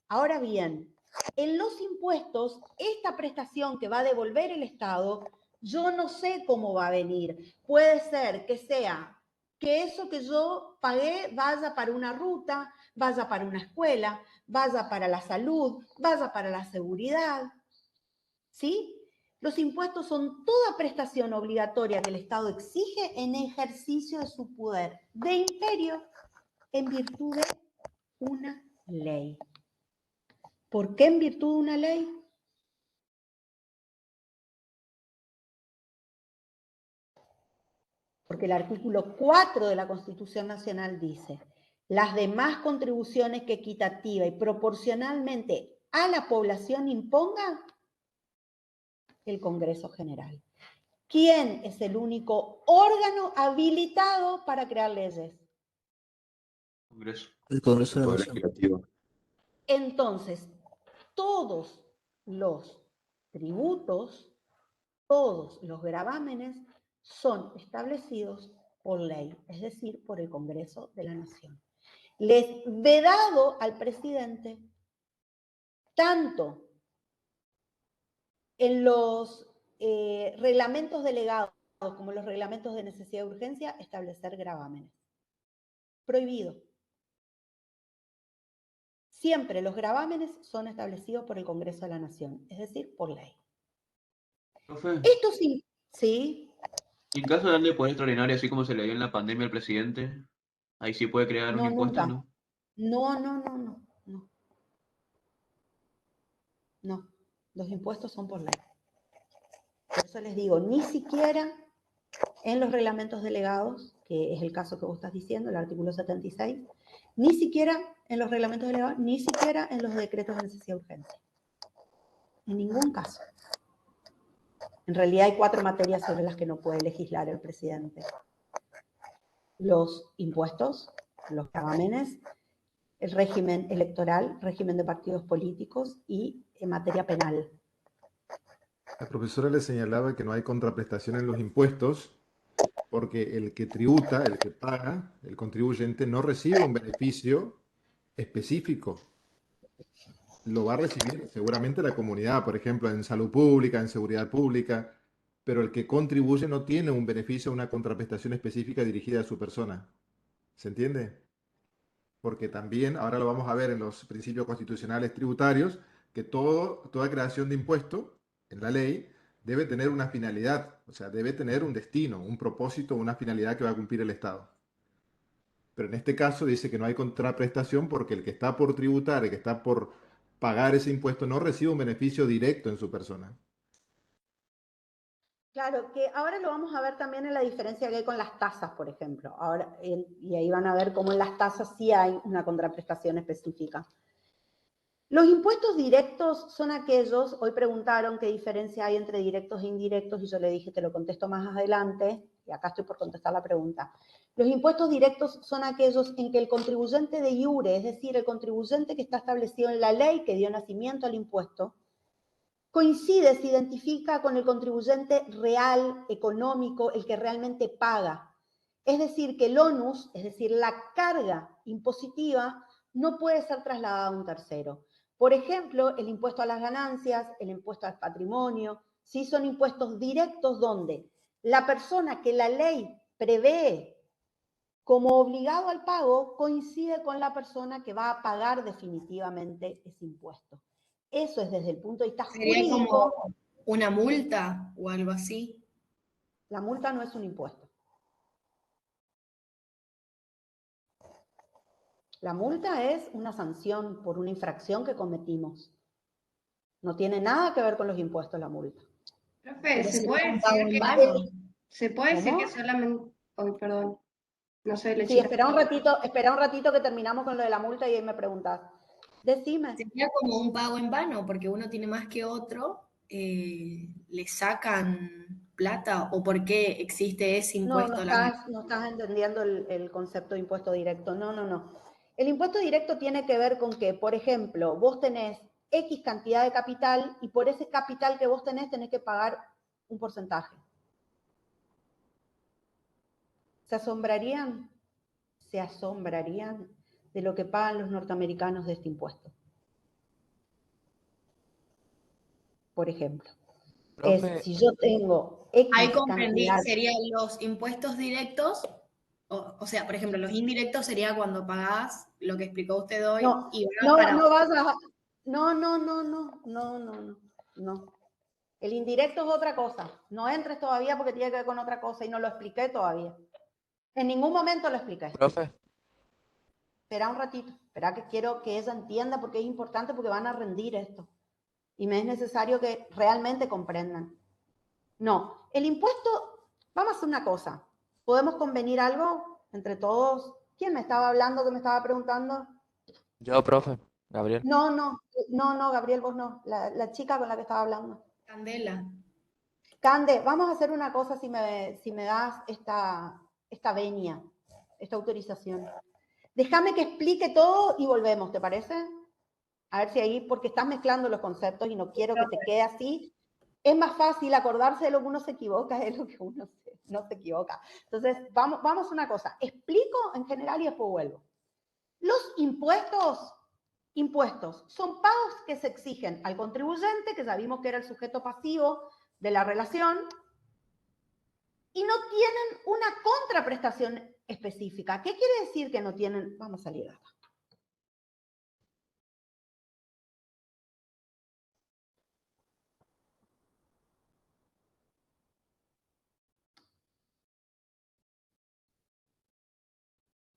[SPEAKER 1] Ahora bien, en los impuestos, esta prestación que va a devolver el Estado, yo no sé cómo va a venir. Puede ser que sea que eso que yo pagué vaya para una ruta, vaya para una escuela, vaya para la salud, vaya para la seguridad. ¿Sí? Los impuestos son toda prestación obligatoria que el Estado exige en ejercicio de su poder de imperio en virtud de una ley. ¿Por qué en virtud de una ley? Porque el artículo 4 de la Constitución Nacional dice: las demás contribuciones que equitativa y proporcionalmente a la población imponga el Congreso General. ¿Quién es el único órgano habilitado para crear leyes?
[SPEAKER 10] Congreso.
[SPEAKER 7] El Congreso de la
[SPEAKER 13] Poder
[SPEAKER 7] Nación.
[SPEAKER 13] legislativo.
[SPEAKER 1] Entonces, todos los tributos, todos los gravámenes son establecidos por ley, es decir, por el Congreso de la Nación. Les vedado al presidente, tanto en los reglamentos delegados como en los reglamentos de necesidad y urgencia, establecer gravámenes. Prohibido. Siempre los gravámenes son establecidos por el Congreso de la Nación, es decir, por ley.
[SPEAKER 10] Profe,
[SPEAKER 1] Esto sí, sí,
[SPEAKER 10] y en caso de darle poder extraordinario, así como se le dio en la pandemia al presidente, ahí sí puede crear un
[SPEAKER 1] no,
[SPEAKER 10] impuesto,
[SPEAKER 1] nunca.
[SPEAKER 10] ¿no?
[SPEAKER 1] No. Los impuestos son por ley. Por eso les digo, ni siquiera en los reglamentos delegados, que es el caso que vos estás diciendo, el artículo 76, ni siquiera en los reglamentos delegados, ni siquiera en los decretos de necesidad y urgencia. En ningún caso. En realidad hay 4 materias sobre las que no puede legislar el presidente: los impuestos, los gravámenes, el régimen electoral, régimen de partidos políticos y en materia penal.
[SPEAKER 12] La profesora le señalaba que no hay contraprestación en los impuestos porque el que tributa, el que paga, el contribuyente, no recibe un beneficio específico. Lo va a recibir seguramente la comunidad, por ejemplo, en salud pública, en seguridad pública, pero el que contribuye no tiene un beneficio, una contraprestación específica dirigida a su persona. ¿Se entiende? Porque también, ahora lo vamos a ver en los principios constitucionales tributarios, que toda creación de impuesto en la ley, debe tener una finalidad, o sea, debe tener un destino, un propósito, una finalidad que va a cumplir el Estado. Pero en este caso dice que no hay contraprestación porque el que está por tributar, el que está por pagar ese impuesto, no recibe un beneficio directo en su persona.
[SPEAKER 1] Claro, que ahora lo vamos a ver también en la diferencia que hay con las tasas, por ejemplo. Ahora, y ahí van a ver cómo en las tasas sí hay una contraprestación específica. Los impuestos directos son aquellos, hoy preguntaron qué diferencia hay entre directos e indirectos, y yo le dije, te lo contesto más adelante, y acá estoy por contestar la pregunta. Los impuestos directos son aquellos en que el contribuyente de iure, es decir, el contribuyente que está establecido en la ley que dio nacimiento al impuesto, coincide, se identifica con el contribuyente real, económico, el que realmente paga. Es decir, que el onus, es decir, la carga impositiva, no puede ser trasladada a un tercero. Por ejemplo, el impuesto a las ganancias, el impuesto al patrimonio, sí son impuestos directos donde la persona que la ley prevé como obligado al pago coincide con la persona que va a pagar definitivamente ese impuesto. Eso es desde el punto de vista
[SPEAKER 9] ¿Sería
[SPEAKER 1] jurídico.
[SPEAKER 9] como una multa o algo así?
[SPEAKER 1] La multa no es un impuesto. La multa es una sanción por una infracción que cometimos. No tiene nada que ver con los impuestos la multa.
[SPEAKER 14] Profe,
[SPEAKER 9] Pero
[SPEAKER 14] ¿se
[SPEAKER 9] sería
[SPEAKER 14] puede
[SPEAKER 9] un pago
[SPEAKER 14] decir
[SPEAKER 9] en
[SPEAKER 14] que,
[SPEAKER 9] vano.
[SPEAKER 14] se puede decir
[SPEAKER 1] ¿Cómo?
[SPEAKER 14] que solamente... Ay, perdón. No sé, la
[SPEAKER 1] Sí,
[SPEAKER 14] chica.
[SPEAKER 1] espera un ratito que terminamos con lo de la multa y ahí me preguntas. Decime.
[SPEAKER 9] Sería como un pago en vano, porque uno tiene más que otro, le sacan plata, o por qué existe ese
[SPEAKER 1] No,
[SPEAKER 9] impuesto a la
[SPEAKER 1] no estás entendiendo el concepto de impuesto directo. No. El impuesto directo tiene que ver con que, por ejemplo, vos tenés X cantidad de capital y por ese capital que vos tenés que pagar un porcentaje. ¿Se asombrarían? Se asombrarían de lo que pagan los norteamericanos de este impuesto. Por ejemplo.
[SPEAKER 3] Profe,
[SPEAKER 1] Si yo tengo
[SPEAKER 9] Ahí
[SPEAKER 1] X
[SPEAKER 9] comprendí,
[SPEAKER 1] cantidad.
[SPEAKER 9] serían los impuestos directos, o sea, por ejemplo, los indirectos sería cuando pagás lo que explicó usted hoy
[SPEAKER 1] No,
[SPEAKER 9] y va
[SPEAKER 1] no,
[SPEAKER 9] para...
[SPEAKER 1] no vas a... No. El indirecto es otra cosa. No entres todavía porque tiene que ver con otra cosa y no lo expliqué todavía. En ningún momento lo expliqué.
[SPEAKER 3] profe,
[SPEAKER 1] Espera un ratito. Espera que quiero que ella entienda porque es importante porque van a rendir esto. Y me es necesario que realmente comprendan. No, el impuesto, vamos a hacer una cosa. ¿Podemos convenir algo entre todos? ¿Quién me estaba hablando, que me estaba preguntando?
[SPEAKER 3] yo, profe, Gabriel.
[SPEAKER 1] No, Gabriel, vos no. La chica con la que estaba hablando.
[SPEAKER 9] Candela.
[SPEAKER 1] Cande, vamos a hacer una cosa si me das esta venia, esta autorización. Déjame que explique todo y volvemos, ¿te parece? A ver si ahí, porque estás mezclando los conceptos y no quiero que te quede así. Es más fácil acordarse de lo que uno se equivoca de lo que uno no se equivoca. Entonces, vamos a una cosa. Explico en general y después vuelvo. Los impuestos son pagos que se exigen al contribuyente, que ya vimos que era el sujeto pasivo de la relación, y no tienen una contraprestación específica. ¿Qué quiere decir que no tienen? Vamos a salir de acá.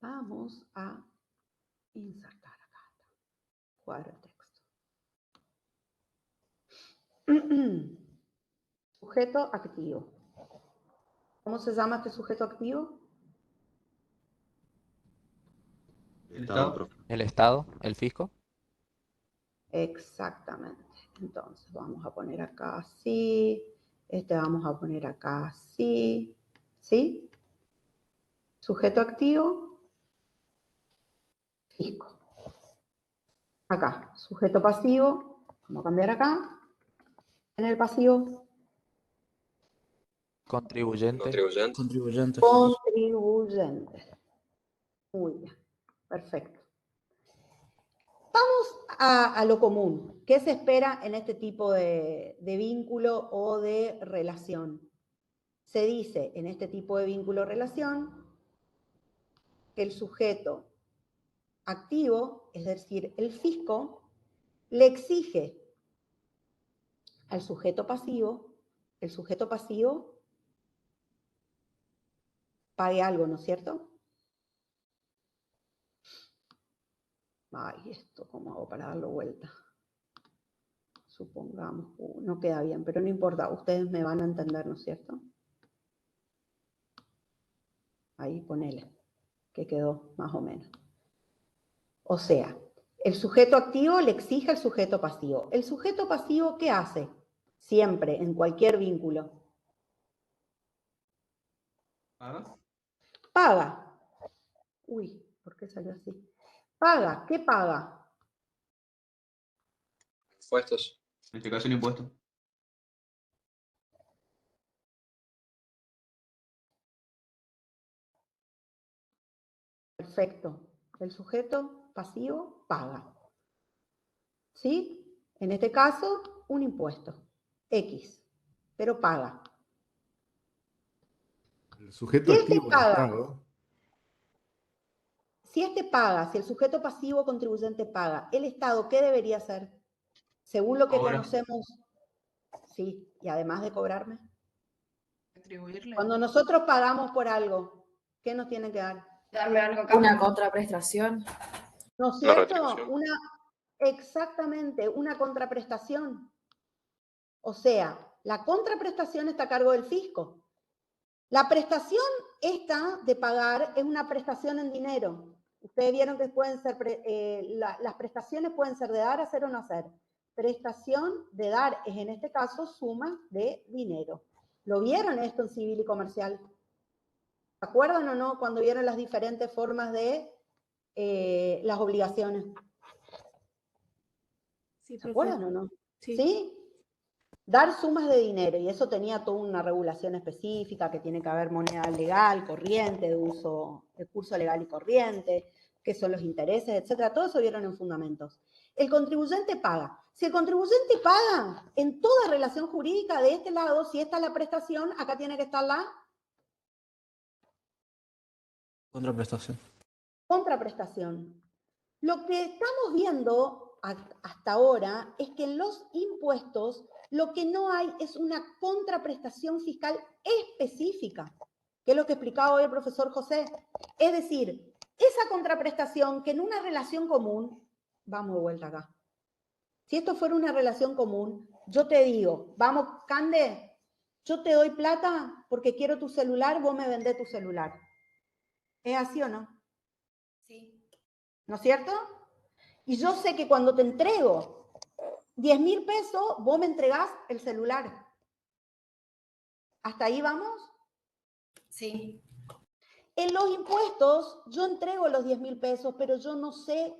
[SPEAKER 1] Vamos a insertar acá. Cuadro de texto. Sujeto activo. ¿Cómo se llama este sujeto activo?
[SPEAKER 13] Estado, profe.
[SPEAKER 3] ¿El Estado? ¿El fisco?
[SPEAKER 1] Exactamente. Entonces, vamos a poner acá así. Vamos a poner acá así. ¿Sí? Sujeto activo. Fisco. Acá. Sujeto pasivo. Vamos a cambiar acá. En el pasivo.
[SPEAKER 3] Contribuyente.
[SPEAKER 7] Contribuyente.
[SPEAKER 1] Contribuyente. Muy bien. Perfecto. Vamos a lo común. ¿Qué se espera en este tipo de vínculo o de relación? Se dice en este tipo de vínculo o relación que el sujeto activo, es decir, el fisco, le exige al sujeto pasivo, el sujeto pasivo pague algo, ¿no es cierto? Ay, esto, ¿cómo hago para darlo vuelta? Supongamos, no queda bien, pero no importa, ustedes me van a entender, ¿no es cierto? Ahí ponele, que quedó más o menos. O sea, el sujeto activo le exige al sujeto pasivo. ¿El sujeto pasivo qué hace? Siempre, en cualquier vínculo.
[SPEAKER 10] ¿Paga?
[SPEAKER 1] Paga. Uy, ¿por qué salió así? Paga, ¿qué paga?
[SPEAKER 13] Impuestos.
[SPEAKER 10] En este caso, un impuesto.
[SPEAKER 1] Perfecto. El sujeto pasivo paga. ¿Sí? En este caso, un impuesto. X. Pero paga.
[SPEAKER 12] El sujeto
[SPEAKER 1] Si este
[SPEAKER 12] activo, el
[SPEAKER 1] paga,
[SPEAKER 12] Estado,
[SPEAKER 1] si el sujeto pasivo contribuyente paga, ¿el Estado qué debería hacer? Según lo que
[SPEAKER 10] Cobra.
[SPEAKER 1] conocemos. Sí, y además de cobrarme.
[SPEAKER 11] Atribuirle.
[SPEAKER 1] Cuando nosotros pagamos por algo, ¿qué nos tienen que dar?
[SPEAKER 14] Darme algo a cambio.
[SPEAKER 11] Una contraprestación.
[SPEAKER 1] ¿No es
[SPEAKER 13] Una
[SPEAKER 1] cierto?
[SPEAKER 13] retribución.
[SPEAKER 1] Exactamente, una contraprestación. O sea, la contraprestación está a cargo del fisco. La prestación esta de pagar es una prestación en dinero. Ustedes vieron que pueden ser, las prestaciones pueden ser de dar, hacer o no hacer. Prestación de dar es en este caso suma de dinero. ¿Lo vieron esto en civil y comercial? ¿Se acuerdan o no cuando vieron las diferentes formas de las obligaciones?
[SPEAKER 11] Sí,
[SPEAKER 1] ¿Se acuerdan o no?
[SPEAKER 11] Sí.
[SPEAKER 1] ¿Sí? Dar sumas de dinero, y eso tenía toda una regulación específica, que tiene que haber moneda legal, corriente, de curso legal y corriente, que son los intereses, etcétera. Todo eso vieron en fundamentos. El contribuyente paga. Si el contribuyente paga, en toda relación jurídica de este lado, si esta es la prestación, acá tiene que estar la
[SPEAKER 7] Contraprestación.
[SPEAKER 1] contraprestación. Lo que estamos viendo hasta ahora es que en los impuestos lo que no hay es una contraprestación fiscal específica, que es lo que explicaba hoy el profesor José. Es decir, esa contraprestación que en una relación común, vamos de vuelta acá, si esto fuera una relación común, yo te digo, vamos, Cande, yo te doy plata porque quiero tu celular, vos me vendés tu celular. ¿Es así o no?
[SPEAKER 9] Sí.
[SPEAKER 1] ¿No es cierto? Y yo sé que cuando te entrego 10.000 pesos, vos me entregás el celular. ¿Hasta ahí vamos?
[SPEAKER 9] Sí.
[SPEAKER 1] En los impuestos, yo entrego los 10.000 pesos, pero yo no sé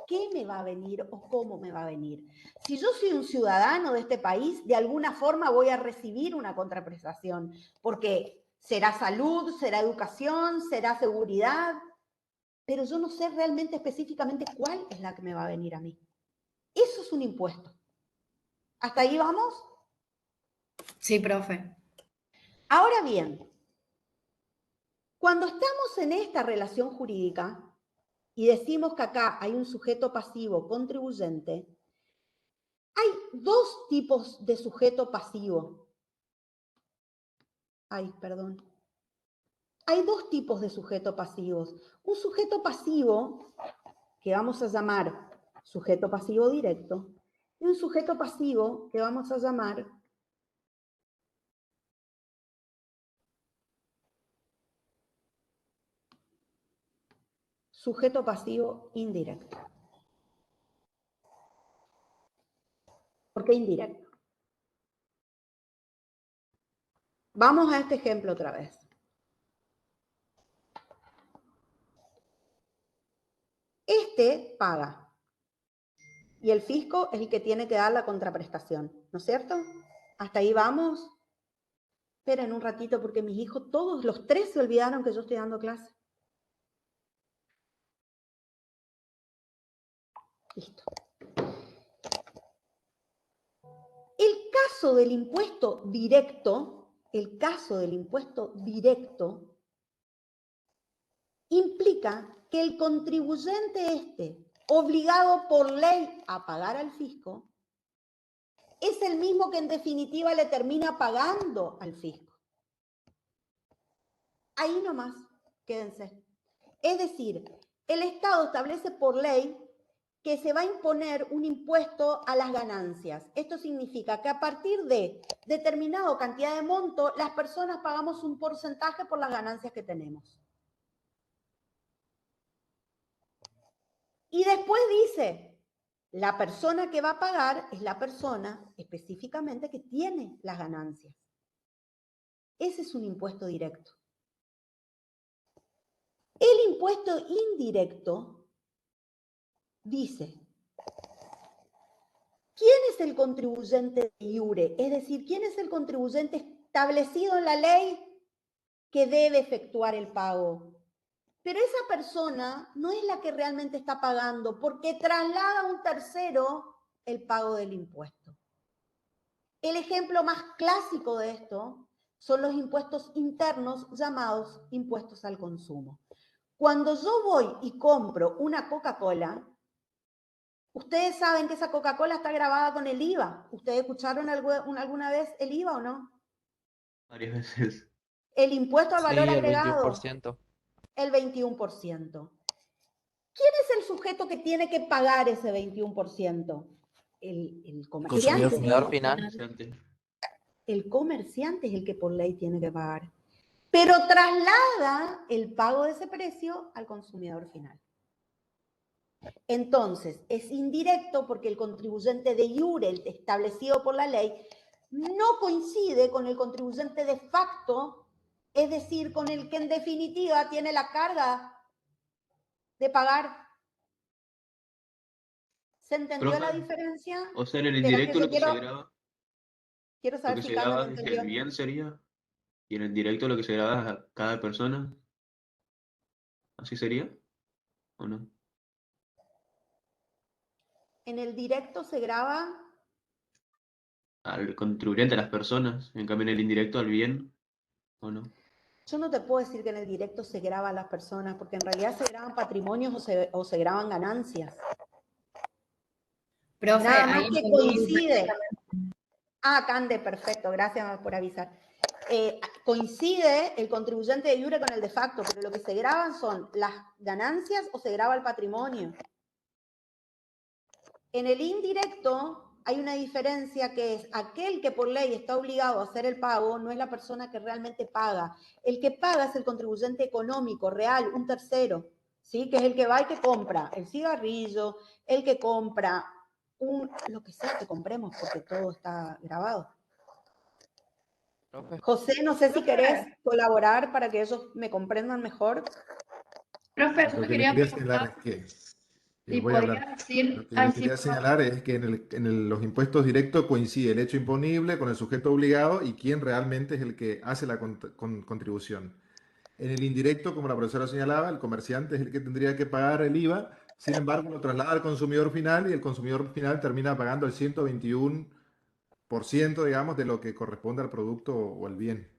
[SPEAKER 1] qué me va a venir o cómo me va a venir. Si yo soy un ciudadano de este país, de alguna forma voy a recibir una contraprestación, porque será salud, será educación, será seguridad, pero yo no sé realmente específicamente cuál es la que me va a venir a mí. Eso es un impuesto. ¿Hasta ahí vamos?
[SPEAKER 9] Sí, profe.
[SPEAKER 1] Ahora bien, cuando estamos en esta relación jurídica y decimos que acá hay un sujeto pasivo contribuyente, hay dos tipos de sujeto pasivo. Ay, perdón. Hay dos tipos de sujeto pasivos. Un sujeto pasivo, que vamos a llamar sujeto pasivo directo, y un sujeto pasivo que vamos a llamar sujeto pasivo indirecto. ¿Por qué indirecto? Vamos a este ejemplo otra vez. Este paga y el fisco es el que tiene que dar la contraprestación, ¿no es cierto? ¿Hasta ahí vamos? Esperen un ratito porque mis hijos, todos los tres se olvidaron que yo estoy dando clase. Listo. El caso del impuesto directo, implica que el contribuyente obligado por ley a pagar al fisco, es el mismo que en definitiva le termina pagando al fisco. Ahí nomás, quédense. Es decir, el Estado establece por ley que se va a imponer un impuesto a las ganancias. Esto significa que a partir de determinada cantidad de monto, las personas pagamos un porcentaje por las ganancias que tenemos. Y después dice, la persona que va a pagar es la persona específicamente que tiene las ganancias. Ese es un impuesto directo. El impuesto indirecto dice, ¿quién es el contribuyente de iure? Es decir, ¿quién es el contribuyente establecido en la ley que debe efectuar el pago? Pero esa persona no es la que realmente está pagando porque traslada a un tercero el pago del impuesto. El ejemplo más clásico de esto son los impuestos internos llamados impuestos al consumo. Cuando yo voy y compro una Coca-Cola, ustedes saben que esa Coca-Cola está grabada con el IVA. ¿Ustedes escucharon alguna vez el IVA o no?
[SPEAKER 10] Varias veces.
[SPEAKER 1] El impuesto al valor
[SPEAKER 3] Sí, el
[SPEAKER 1] agregado,
[SPEAKER 3] 21%.
[SPEAKER 1] el 21%. ¿Quién es el sujeto que tiene que pagar ese 21%? El comerciante.
[SPEAKER 3] El consumidor final.
[SPEAKER 1] El comerciante es el que por ley tiene que pagar. Pero traslada el pago de ese precio al consumidor final. Entonces, es indirecto porque el contribuyente de iure, el establecido por la ley, no coincide con el contribuyente de facto, es decir, con el que en definitiva tiene la carga de pagar. ¿Se entendió
[SPEAKER 10] Profe,
[SPEAKER 1] la diferencia?
[SPEAKER 10] o sea, en el
[SPEAKER 1] ¿Será que
[SPEAKER 10] indirecto
[SPEAKER 1] yo
[SPEAKER 10] lo que se graba,
[SPEAKER 1] quiero
[SPEAKER 10] lo
[SPEAKER 1] saber
[SPEAKER 10] que
[SPEAKER 1] si
[SPEAKER 10] se
[SPEAKER 1] Carmen
[SPEAKER 10] graba
[SPEAKER 1] me
[SPEAKER 10] es el
[SPEAKER 1] entendió?
[SPEAKER 10] bien sería, y en el directo lo que se graba es a cada persona. ¿Así sería? ¿O no?
[SPEAKER 1] En el directo se graba,
[SPEAKER 10] Al contribuyente, a las personas, en cambio en el indirecto al bien, ¿o no?
[SPEAKER 1] yo no te puedo decir que en el directo se graba a las personas, porque en realidad se graban patrimonios o se graban ganancias.
[SPEAKER 9] Profe,
[SPEAKER 1] Nada más
[SPEAKER 9] ahí
[SPEAKER 1] que coincide. Ah, Cande, perfecto, gracias por avisar. Coincide el contribuyente de iure con el de facto, pero lo que se graban son las ganancias o se graba el patrimonio. En el indirecto hay una diferencia que es aquel que por ley está obligado a hacer el pago no es la persona que realmente paga. El que paga es el contribuyente económico, real, un tercero, ¿sí? Que es el que va y que compra el cigarrillo, el que compra lo que sea que compremos, porque todo está grabado. José, no sé si querés colaborar para que ellos me comprendan mejor.
[SPEAKER 14] Profe,
[SPEAKER 12] Lo
[SPEAKER 14] yo
[SPEAKER 12] que
[SPEAKER 14] quería
[SPEAKER 12] les quería señalar
[SPEAKER 14] preguntar
[SPEAKER 12] es que
[SPEAKER 14] si
[SPEAKER 12] voy a hablar.
[SPEAKER 14] podía decir,
[SPEAKER 12] Lo que les quería señalar es que los impuestos directos coincide el hecho imponible con el sujeto obligado y quién realmente es el que hace la contribución. En el indirecto, como la profesora señalaba, el comerciante es el que tendría que pagar el IVA, sin embargo lo traslada al consumidor final y el consumidor final termina pagando el 121%, digamos, de lo que corresponde al producto o el bien.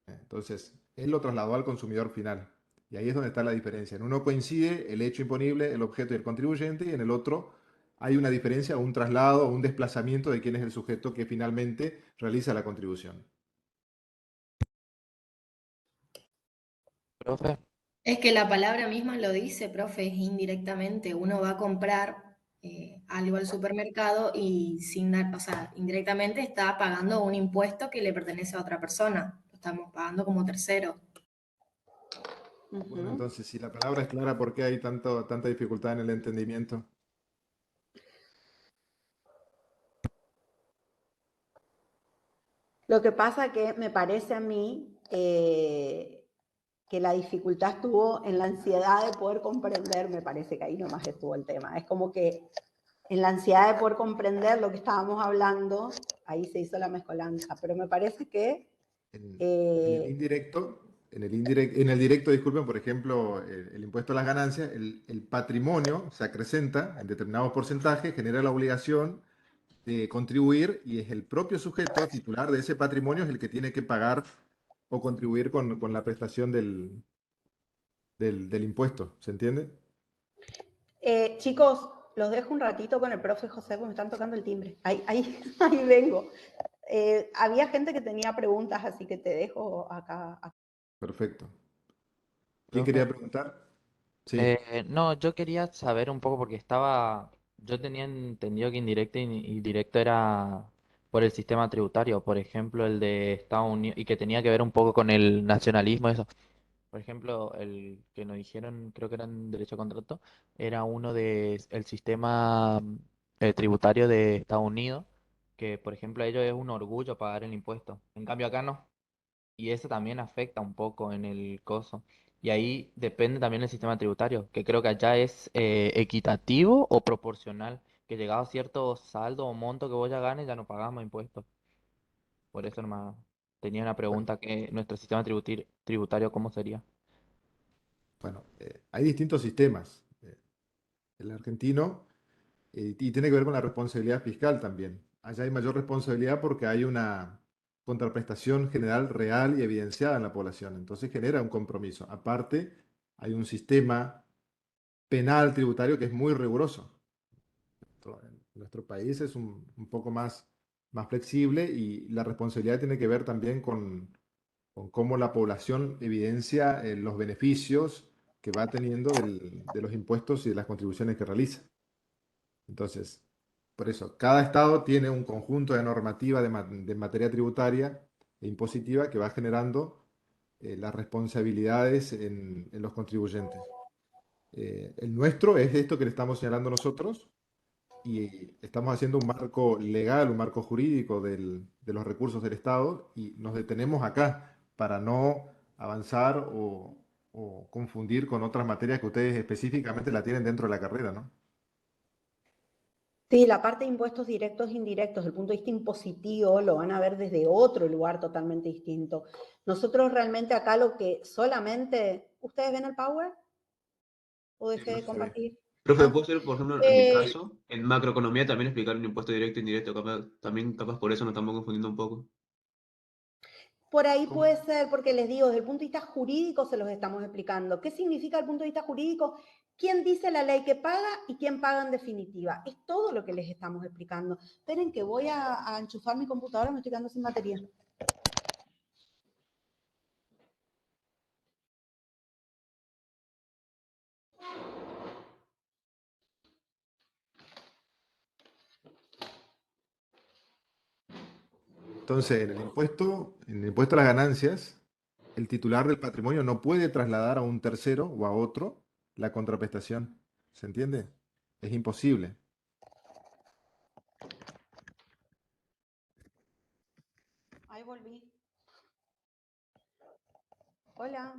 [SPEAKER 12] Entonces, él lo trasladó al consumidor final. Y ahí es donde está la diferencia. En uno coincide el hecho imponible, el objeto y el contribuyente, y en el otro hay una diferencia, un traslado, un desplazamiento de quién es el sujeto que finalmente realiza la contribución.
[SPEAKER 3] Profe.
[SPEAKER 9] Es que la palabra misma lo dice, profe, es indirectamente. Uno va a comprar algo al supermercado y sin dar, o sea, indirectamente está pagando un impuesto que le pertenece a otra persona. Lo estamos pagando como tercero.
[SPEAKER 12] Bueno, entonces, si la palabra es clara, ¿por qué hay tanta dificultad en el entendimiento?
[SPEAKER 1] Lo que pasa que me parece a mí que la dificultad estuvo en la ansiedad de poder comprender, me parece que ahí nomás estuvo el tema. Es como que en la ansiedad de poder comprender lo que estábamos hablando, ahí se hizo la mezcolanza, pero me parece que...
[SPEAKER 12] En el directo, disculpen, por ejemplo, el impuesto a las ganancias, el patrimonio se acrecenta en determinados porcentajes, genera la obligación de contribuir y es el propio sujeto titular de ese patrimonio es el que tiene que pagar o contribuir con la prestación del impuesto. ¿Se entiende?
[SPEAKER 1] Chicos, los dejo un ratito con el profe José porque me están tocando el timbre. Ahí vengo. Había gente que tenía preguntas, así que te dejo acá.
[SPEAKER 12] Perfecto. ¿Quién
[SPEAKER 3] Profe,
[SPEAKER 12] quería preguntar? Sí.
[SPEAKER 3] no, yo quería saber un poco porque yo tenía entendido que indirecto y directo era por el sistema tributario, por ejemplo, el de Estados Unidos, y que tenía que ver un poco con el nacionalismo, eso. Por ejemplo, el que nos dijeron, creo que era en derecho a contrato, era uno de el sistema tributario de Estados Unidos, que por ejemplo a ellos es un orgullo pagar el impuesto. En cambio acá no. Y eso también afecta un poco en el coso. Y ahí depende también del sistema tributario, que creo que allá es equitativo o proporcional, que llegado a cierto saldo o monto que vos ya ganes, ya no pagamos impuestos. Por eso nomás tenía una pregunta que nuestro sistema tributario, ¿cómo sería?
[SPEAKER 12] Bueno, hay distintos sistemas. El argentino, y tiene que ver con la responsabilidad fiscal también. Allá hay mayor responsabilidad porque hay una contraprestación general real y evidenciada en la población. Entonces genera un compromiso. Aparte, hay un sistema penal tributario que es muy riguroso. Nuestro país es un poco más flexible y la responsabilidad tiene que ver también con cómo la población evidencia los beneficios que va teniendo de los impuestos y de las contribuciones que realiza. Entonces, por eso, cada estado tiene un conjunto de normativa de materia tributaria e impositiva que va generando las responsabilidades en los contribuyentes. El nuestro es esto que le estamos señalando nosotros y estamos haciendo un marco legal, un marco jurídico de los recursos del Estado y nos detenemos acá para no avanzar o confundir con otras materias que ustedes específicamente la tienen dentro de la carrera, ¿no?
[SPEAKER 1] Sí, la parte de impuestos directos e indirectos, desde el punto de vista impositivo, lo van a ver desde otro lugar totalmente distinto. Nosotros realmente acá lo que solamente... ¿Ustedes ven el Power? ¿O dejé de compartir?
[SPEAKER 10] Profe, ¿puedo ser, por ejemplo, en mi
[SPEAKER 1] Eh,
[SPEAKER 10] caso, en macroeconomía también explicar un impuesto directo e indirecto? También capaz por eso nos estamos confundiendo un poco.
[SPEAKER 1] Por ahí puede ser, porque les digo, desde el punto de vista jurídico se los estamos explicando. ¿Qué significa desde el punto de vista jurídico? ¿Quién dice la ley que paga y quién paga en definitiva? Es todo lo que les estamos explicando. Esperen que voy a enchufar mi computadora, me estoy quedando sin batería.
[SPEAKER 12] Entonces, en el impuesto a las ganancias, el titular del patrimonio no puede trasladar a un tercero o a otro la contraprestación. ¿Se entiende? Es imposible.
[SPEAKER 1] Ahí volví. Hola.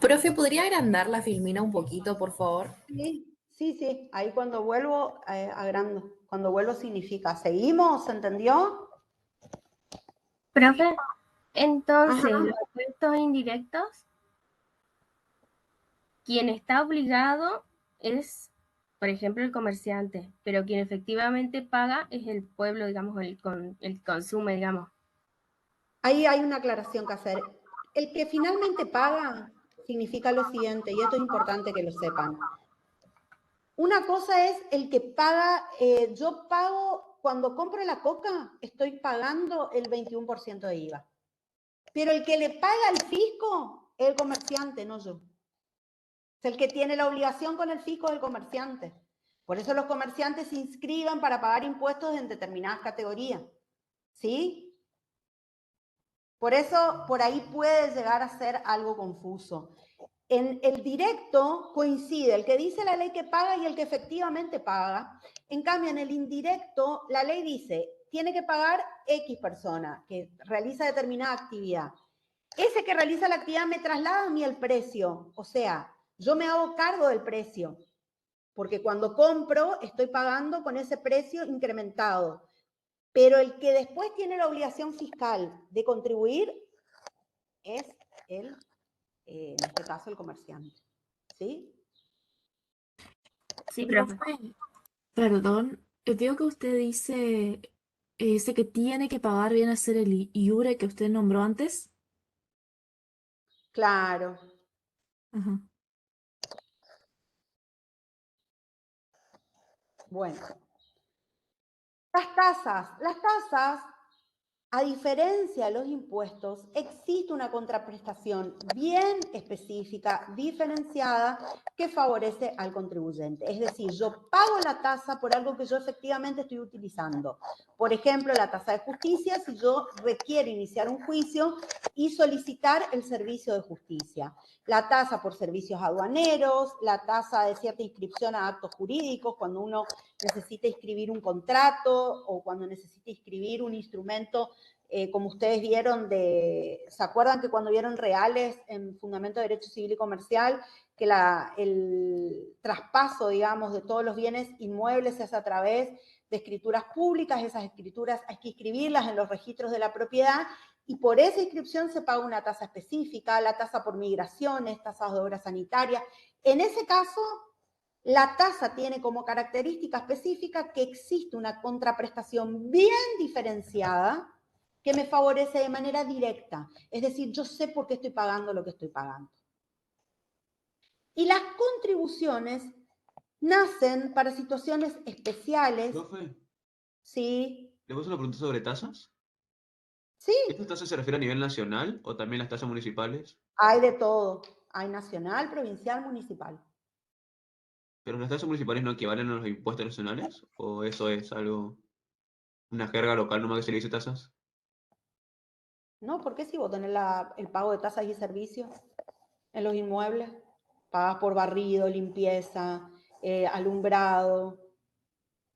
[SPEAKER 11] Profe, ¿podría agrandar la filmina un poquito, por favor?
[SPEAKER 1] Sí. Ahí cuando vuelvo, agrando. Cuando vuelvo significa, ¿seguimos? ¿Se entendió?
[SPEAKER 15] Profe, entonces,
[SPEAKER 1] Ajá.
[SPEAKER 15] los impuestos indirectos, quien está obligado es, por ejemplo, el comerciante, pero quien efectivamente paga es el pueblo, digamos, el consume, digamos.
[SPEAKER 1] Ahí hay una aclaración que hacer. El que finalmente paga significa lo siguiente, y esto es importante que lo sepan. Una cosa es el que paga, yo pago, cuando compro la coca, estoy pagando el 21% de IVA. Pero el que le paga al fisco es el comerciante, no yo. Es el que tiene la obligación con el fisco, es el comerciante. Por eso los comerciantes se inscriben para pagar impuestos en determinadas categorías. ¿Sí? Por eso, por ahí puede llegar a ser algo confuso. En el directo coincide el que dice la ley que paga y el que efectivamente paga. En cambio, en el indirecto, la ley dice, tiene que pagar X persona que realiza determinada actividad. Ese que realiza la actividad me traslada a mí el precio. O sea, yo me hago cargo del precio. Porque cuando compro, estoy pagando con ese precio incrementado. Pero el que después tiene la obligación fiscal de contribuir es el, en este caso, el comerciante. ¿Sí?
[SPEAKER 15] Sí,
[SPEAKER 16] Profe,
[SPEAKER 15] profe.
[SPEAKER 16] perdón, veo que usted dice ese que tiene que pagar viene a ser el IURE que usted nombró antes.
[SPEAKER 1] Claro.
[SPEAKER 16] Ajá.
[SPEAKER 1] Bueno, las tasas, a diferencia de los impuestos, existe una contraprestación bien específica, diferenciada, que favorece al contribuyente. Es decir, yo pago la tasa por algo que yo efectivamente estoy utilizando. Por ejemplo, la tasa de justicia, si yo requiero iniciar un juicio y solicitar el servicio de justicia. La tasa por servicios aduaneros, la tasa de cierta inscripción a actos jurídicos, cuando uno necesita inscribir un contrato o cuando necesita inscribir un instrumento, como ustedes vieron, ¿se acuerdan que cuando vieron reales en Fundamento de Derecho Civil y Comercial, que el traspaso, digamos, de todos los bienes inmuebles se hace a través de escrituras públicas? Esas escrituras hay que inscribirlas en los registros de la propiedad y por esa inscripción se paga una tasa específica, la tasa por migraciones, tasas de obras sanitarias. En ese caso, la tasa tiene como característica específica que existe una contraprestación bien diferenciada que me favorece de manera directa. Es decir, yo sé por qué estoy pagando lo que estoy pagando. Y las contribuciones nacen para situaciones especiales.
[SPEAKER 10] Profe,
[SPEAKER 1] Sí.
[SPEAKER 10] ¿le puedo hacer una pregunta sobre tasas?
[SPEAKER 1] Sí.
[SPEAKER 10] ¿Estas tasas se refieren a nivel nacional o también las tasas municipales?
[SPEAKER 1] Hay de todo. Hay nacional, provincial, municipal.
[SPEAKER 10] ¿Pero las tasas municipales no equivalen a los impuestos nacionales? ¿O eso es algo, una jerga local nomás que se le dice tasas?
[SPEAKER 1] No, ¿por qué si vos tenés el pago de tasas y servicios en los inmuebles? Pagas por barrido, limpieza, alumbrado.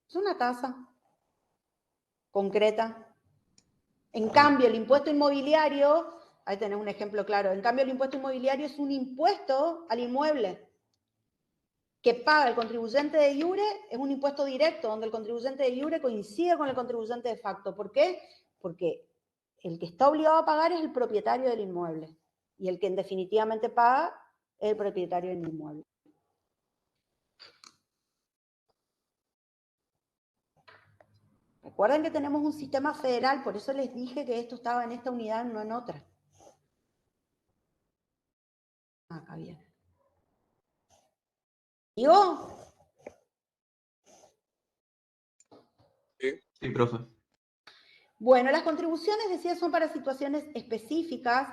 [SPEAKER 1] Es una tasa concreta. En cambio, el impuesto inmobiliario, ahí tenés un ejemplo claro, en cambio el impuesto inmobiliario es un impuesto al inmueble que paga el contribuyente de iure, es un impuesto directo, donde el contribuyente de iure coincide con el contribuyente de facto. ¿Por qué? Porque el que está obligado a pagar es el propietario del inmueble, y el que definitivamente paga es el propietario del inmueble. Recuerden que tenemos un sistema federal, por eso les dije que esto estaba en esta unidad, no en otra. Acá bien. ¿Digo?
[SPEAKER 10] Sí, profe.
[SPEAKER 1] Bueno, las contribuciones, decía, son para situaciones específicas.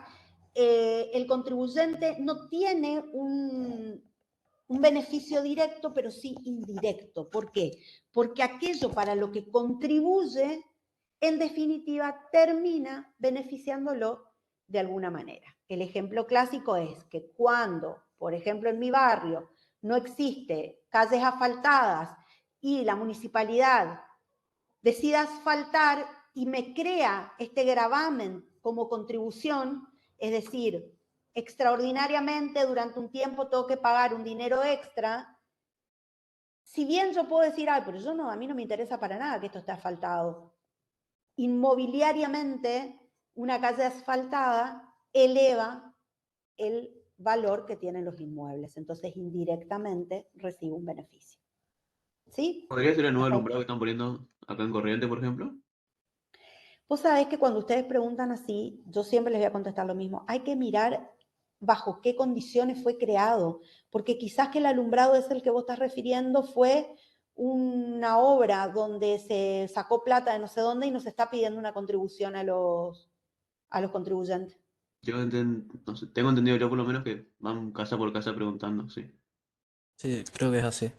[SPEAKER 1] El contribuyente no tiene un beneficio directo, pero sí indirecto. ¿Por qué? Porque aquello para lo que contribuye, en definitiva, termina beneficiándolo de alguna manera. El ejemplo clásico es que cuando, por ejemplo, en mi barrio no existe calles asfaltadas y la municipalidad decide asfaltar y me crea este gravamen como contribución, es decir, extraordinariamente durante un tiempo tengo que pagar un dinero extra, si bien yo puedo decir, ay, pero a mí no me interesa para nada que esto esté asfaltado, inmobiliariamente una calle asfaltada eleva el valor que tienen los inmuebles, entonces indirectamente recibo un beneficio. ¿Sí?
[SPEAKER 10] ¿Podría ser el nuevo alumbrado que están poniendo acá en Corriente, por ejemplo?
[SPEAKER 1] Vos sabés que cuando ustedes preguntan así, yo siempre les voy a contestar lo mismo. Hay que mirar bajo qué condiciones fue creado, porque quizás que el alumbrado es el que vos estás refiriendo fue una obra donde se sacó plata de no sé dónde y nos está pidiendo una contribución a los contribuyentes.
[SPEAKER 10] Yo no sé, tengo entendido yo por lo menos que van casa por casa preguntando, sí.
[SPEAKER 7] Sí, creo que es así.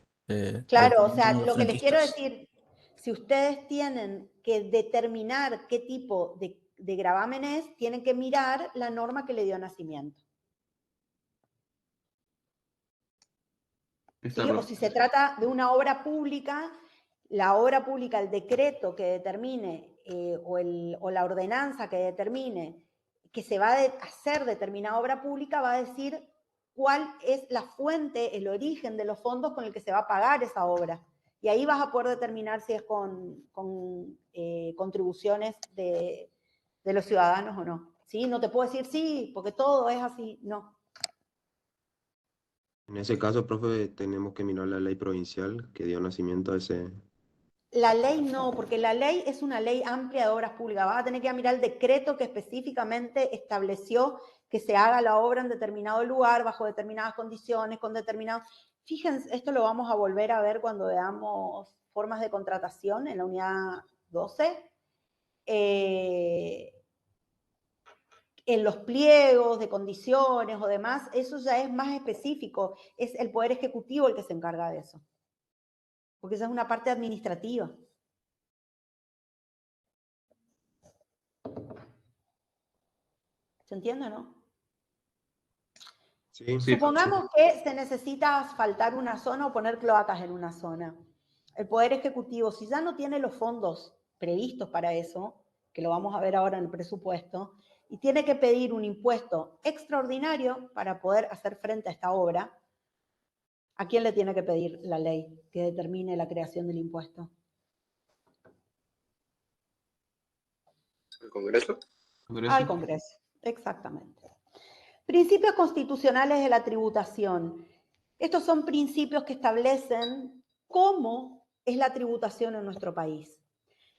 [SPEAKER 1] Claro, o sea,
[SPEAKER 7] Preguntan a los
[SPEAKER 1] lo que les quiero
[SPEAKER 7] rentistas.
[SPEAKER 1] decir, si ustedes tienen que determinar qué tipo de gravamen es, tienen que mirar la norma que le dio nacimiento. ¿Sí? O si se trata de una obra pública, la obra pública, el decreto que determine o la ordenanza que determine que se va a hacer determinada obra pública va a decir cuál es la fuente, el origen de los fondos con el que se va a pagar esa obra. Y ahí vas a poder determinar si es con contribuciones de los ciudadanos o no. ¿Sí? No te puedo decir sí, porque todo es así, no.
[SPEAKER 13] En ese caso, profe, tenemos que mirar la ley provincial que dio nacimiento a ese...
[SPEAKER 1] La ley no, porque la ley es una ley amplia de obras públicas. Vas a tener que mirar el decreto que específicamente estableció que se haga la obra en determinado lugar, bajo determinadas condiciones, con determinados... Fíjense, esto lo vamos a volver a ver cuando veamos formas de contratación en la unidad 12. En los pliegos de condiciones o demás, eso ya es más específico. Es el Poder Ejecutivo el que se encarga de eso. Porque esa es una parte administrativa. ¿Se entiende, no?
[SPEAKER 13] Sí,
[SPEAKER 1] Supongamos que se necesita asfaltar una zona o poner cloacas en una zona. El Poder Ejecutivo, si ya no tiene los fondos previstos para eso, que lo vamos a ver ahora en el presupuesto, y tiene que pedir un impuesto extraordinario para poder hacer frente a esta obra, ¿a quién le tiene que pedir la ley que determine la creación del impuesto?
[SPEAKER 13] ¿El Congreso?
[SPEAKER 1] Al Congreso, exactamente. Principios constitucionales de la tributación. Estos son principios que establecen cómo es la tributación en nuestro país.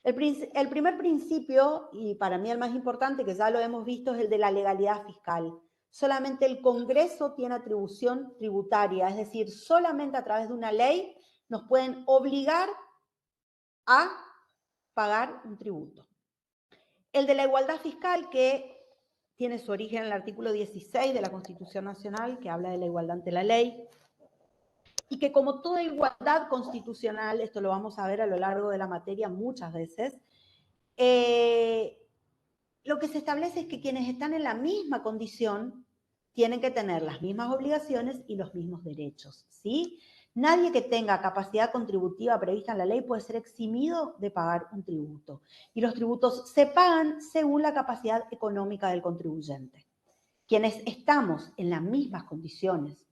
[SPEAKER 1] El primer principio, y para mí el más importante, que ya lo hemos visto, es el de la legalidad fiscal. Solamente el Congreso tiene atribución tributaria, es decir, solamente a través de una ley nos pueden obligar a pagar un tributo. El de la igualdad fiscal, que tiene su origen en el artículo 16 de la Constitución Nacional, que habla de la igualdad ante la ley, y que como toda igualdad constitucional, esto lo vamos a ver a lo largo de la materia muchas veces, lo que se establece es que quienes están en la misma condición tienen que tener las mismas obligaciones y los mismos derechos, ¿sí? Nadie que tenga capacidad contributiva prevista en la ley puede ser eximido de pagar un tributo. Y los tributos se pagan según la capacidad económica del contribuyente. Quienes estamos en las mismas condiciones,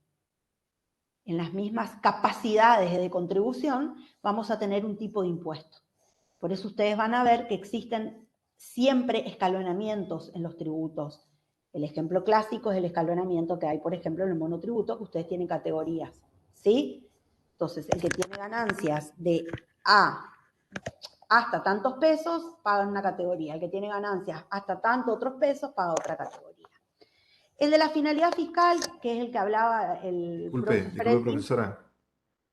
[SPEAKER 1] en las mismas capacidades de contribución, vamos a tener un tipo de impuesto. Por eso ustedes van a ver que existen siempre escalonamientos en los tributos. El ejemplo clásico es el escalonamiento que hay, por ejemplo, en el monotributo, que ustedes tienen categorías, ¿sí? Entonces, el que tiene ganancias de A hasta tantos pesos, paga una categoría. El que tiene ganancias hasta tantos otros pesos, paga otra categoría. El de la finalidad fiscal, que es el que hablaba el
[SPEAKER 12] Disculpe,
[SPEAKER 1] profe
[SPEAKER 12] profesora.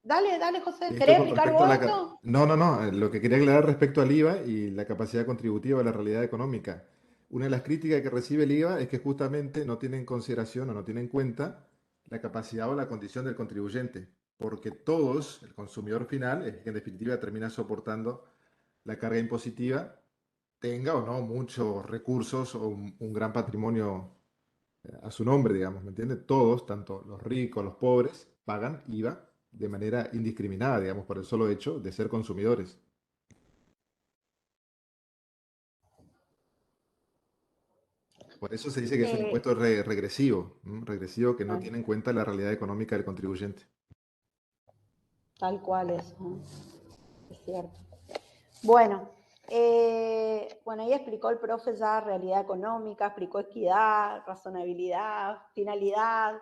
[SPEAKER 1] Dale, José.
[SPEAKER 12] Esto
[SPEAKER 1] ¿Querés
[SPEAKER 12] con
[SPEAKER 1] explicar
[SPEAKER 12] respecto a
[SPEAKER 1] vos
[SPEAKER 12] la...
[SPEAKER 1] esto?
[SPEAKER 12] No. Lo que quería aclarar respecto al IVA y la capacidad contributiva de la realidad económica. Una de las críticas que recibe el IVA es que justamente no tiene en consideración o no tiene en cuenta la capacidad o la condición del contribuyente, porque todos, el consumidor final, es que en definitiva termina soportando la carga impositiva, tenga o no muchos recursos o un gran patrimonio a su nombre, digamos, ¿me entiende? Todos, tanto los ricos, los pobres, pagan IVA de manera indiscriminada, digamos, por el solo hecho de ser consumidores. Por eso se dice que es un impuesto regresivo, regresivo que no tiene en cuenta la realidad económica del contribuyente.
[SPEAKER 1] Tal cual es, ¿no? Es cierto. Bueno, ahí explicó el profe ya realidad económica, explicó equidad, razonabilidad, finalidad,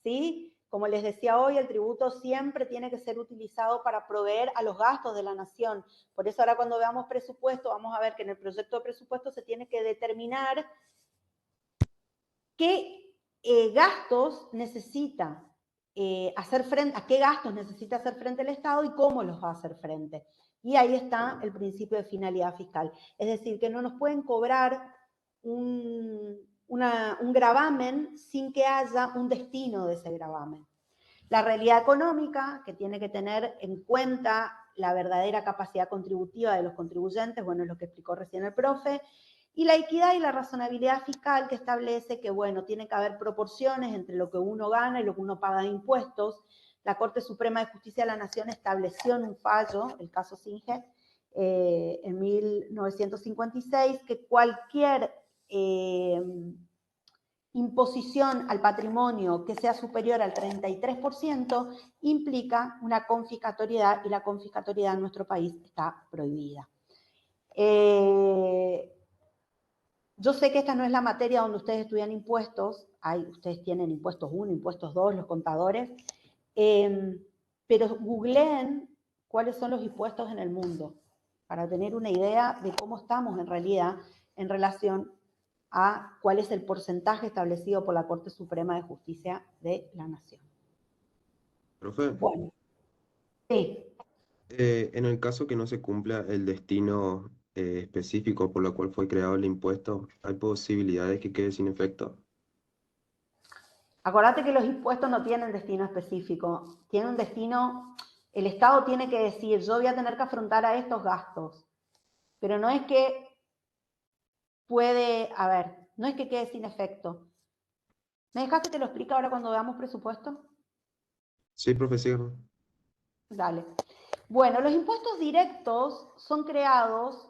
[SPEAKER 1] ¿sí? Como les decía hoy, el tributo siempre tiene que ser utilizado para proveer a los gastos de la nación. Por eso ahora cuando veamos presupuesto, vamos a ver que en el proyecto de presupuesto se tiene que determinar qué gastos necesita hacer frente, a qué gastos necesita hacer frente el Estado y cómo los va a hacer frente. Y ahí está el principio de finalidad fiscal. Es decir, que no nos pueden cobrar un gravamen sin que haya un destino de ese gravamen. La realidad económica, que tiene que tener en cuenta la verdadera capacidad contributiva de los contribuyentes, bueno, es lo que explicó recién el profe, y la equidad y la razonabilidad fiscal, que establece que, bueno, tiene que haber proporciones entre lo que uno gana y lo que uno paga de impuestos. La Corte Suprema de Justicia de la Nación estableció en un fallo, el caso Singe, en 1956, que cualquier imposición al patrimonio que sea superior al 33% implica una confiscatoriedad, y la confiscatoriedad en nuestro país está prohibida. Yo sé que esta no es la materia donde ustedes estudian impuestos, ustedes tienen impuestos 1, impuestos 2, los contadores, pero googleen cuáles son los impuestos en el mundo, para tener una idea de cómo estamos en realidad en relación a cuál es el porcentaje establecido por la Corte Suprema de Justicia de la Nación.
[SPEAKER 13] Profe,
[SPEAKER 1] Bueno, sí.
[SPEAKER 13] en el caso que no se cumpla el destino específico por lo cual fue creado el impuesto, ¿hay posibilidades que quede sin efecto?
[SPEAKER 1] Acordate que los impuestos no tienen destino específico, tienen un destino, el Estado tiene que decir, yo voy a tener que afrontar a estos gastos, pero no es que no es que quede sin efecto. ¿Me dejaste te lo explico ahora cuando veamos presupuesto?
[SPEAKER 13] Sí, profe, sí.
[SPEAKER 1] Dale. Bueno, los impuestos directos son creados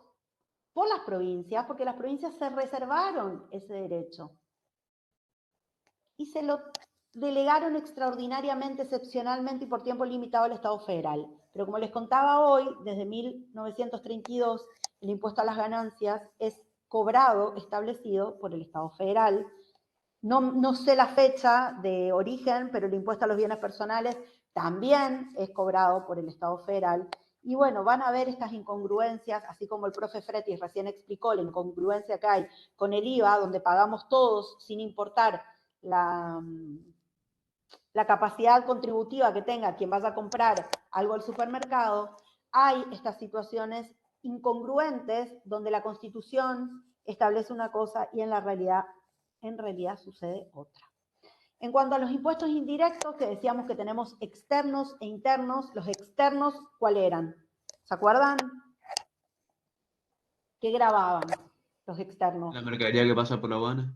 [SPEAKER 1] por las provincias, porque las provincias se reservaron ese derecho y se lo delegaron extraordinariamente, excepcionalmente y por tiempo limitado al Estado federal. Pero como les contaba hoy, desde 1932, el impuesto a las ganancias es cobrado, establecido por el Estado federal. No sé la fecha de origen, pero el impuesto a los bienes personales también es cobrado por el Estado federal. Y bueno, van a ver estas incongruencias, así como el profe Fretis recién explicó la incongruencia que hay con el IVA, donde pagamos todos sin importar la capacidad contributiva que tenga quien vaya a comprar algo al supermercado. Hay estas situaciones incongruentes donde la Constitución establece una cosa y en realidad sucede otra. En cuanto a los impuestos indirectos, que decíamos que tenemos externos e internos, los externos, ¿cuáles eran? ¿Se acuerdan? ¿Qué grababan los externos?
[SPEAKER 10] La mercadería que pasa por la aduana.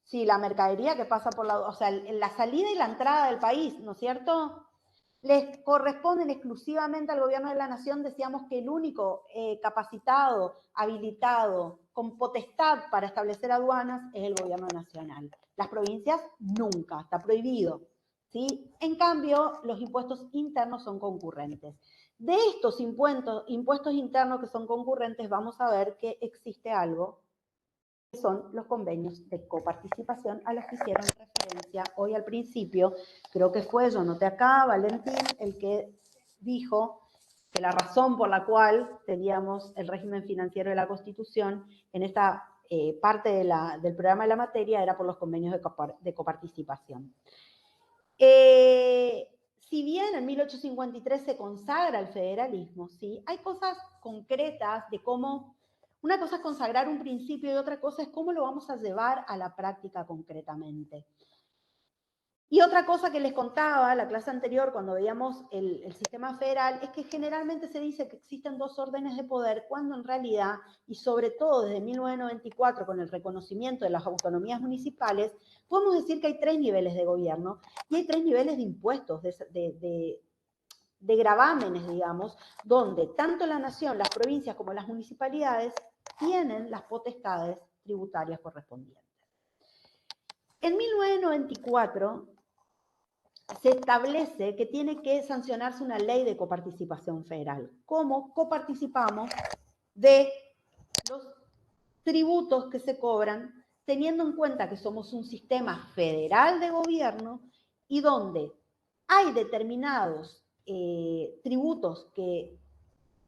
[SPEAKER 1] Sí, la mercadería que pasa por o sea, la salida y la entrada del país, ¿no es cierto? Les corresponden exclusivamente al gobierno de la nación, decíamos que el único capacitado, habilitado, con potestad para establecer aduanas es el gobierno nacional. Las provincias nunca, está prohibido, ¿sí? En cambio, los impuestos internos son concurrentes. De estos impuestos internos que son concurrentes, vamos a ver que existe algo que son los convenios de coparticipación a los que hicieron referencia hoy al principio. Creo que fue, yo noté acá, Valentín, el que dijo que la razón por la cual teníamos el régimen financiero de la Constitución en esta parte del programa de la materia era por los convenios de coparticipación. Si bien en 1853 se consagra el federalismo, ¿sí? Hay cosas concretas de cómo. Una cosa es consagrar un principio y otra cosa es cómo lo vamos a llevar a la práctica concretamente. Y otra cosa que les contaba la clase anterior cuando veíamos el sistema federal es que generalmente se dice que existen dos órdenes de poder cuando en realidad, y sobre todo desde 1994 con el reconocimiento de las autonomías municipales, podemos decir que hay tres niveles de gobierno y hay tres niveles de impuestos, de gravámenes, digamos, donde tanto la nación, las provincias como las municipalidades tienen las potestades tributarias correspondientes. En 1994 se establece que tiene que sancionarse una ley de coparticipación federal. ¿Cómo coparticipamos de los tributos que se cobran, teniendo en cuenta que somos un sistema federal de gobierno y donde hay determinados tributos que,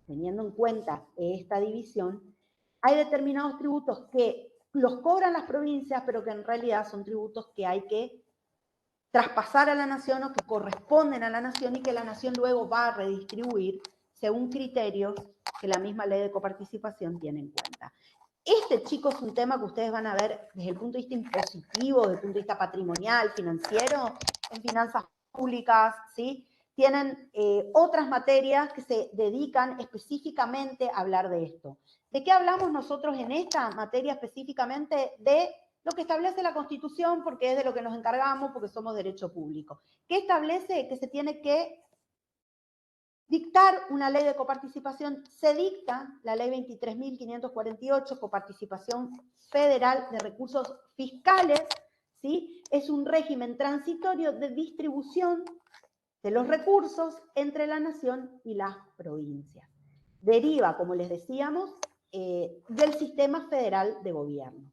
[SPEAKER 1] teniendo en cuenta esta división, hay determinados tributos que los cobran las provincias, pero que en realidad son tributos que hay que traspasar a la nación o que corresponden a la nación y que la nación luego va a redistribuir según criterios que la misma ley de coparticipación tiene en cuenta. Este, chicos, es un tema que ustedes van a ver desde el punto de vista impositivo, desde el punto de vista patrimonial, financiero, en finanzas públicas, ¿sí? Tienen otras materias que se dedican específicamente a hablar de esto. ¿De qué hablamos nosotros en esta materia específicamente? De lo que establece la Constitución, porque es de lo que nos encargamos, porque somos derecho público. ¿Qué establece? Que se tiene que dictar una ley de coparticipación. Se dicta la ley 23.548, coparticipación federal de recursos fiscales, ¿sí? Es un régimen transitorio de distribución de los recursos entre la nación y las provincias. Deriva, como les decíamos, del sistema federal de gobierno.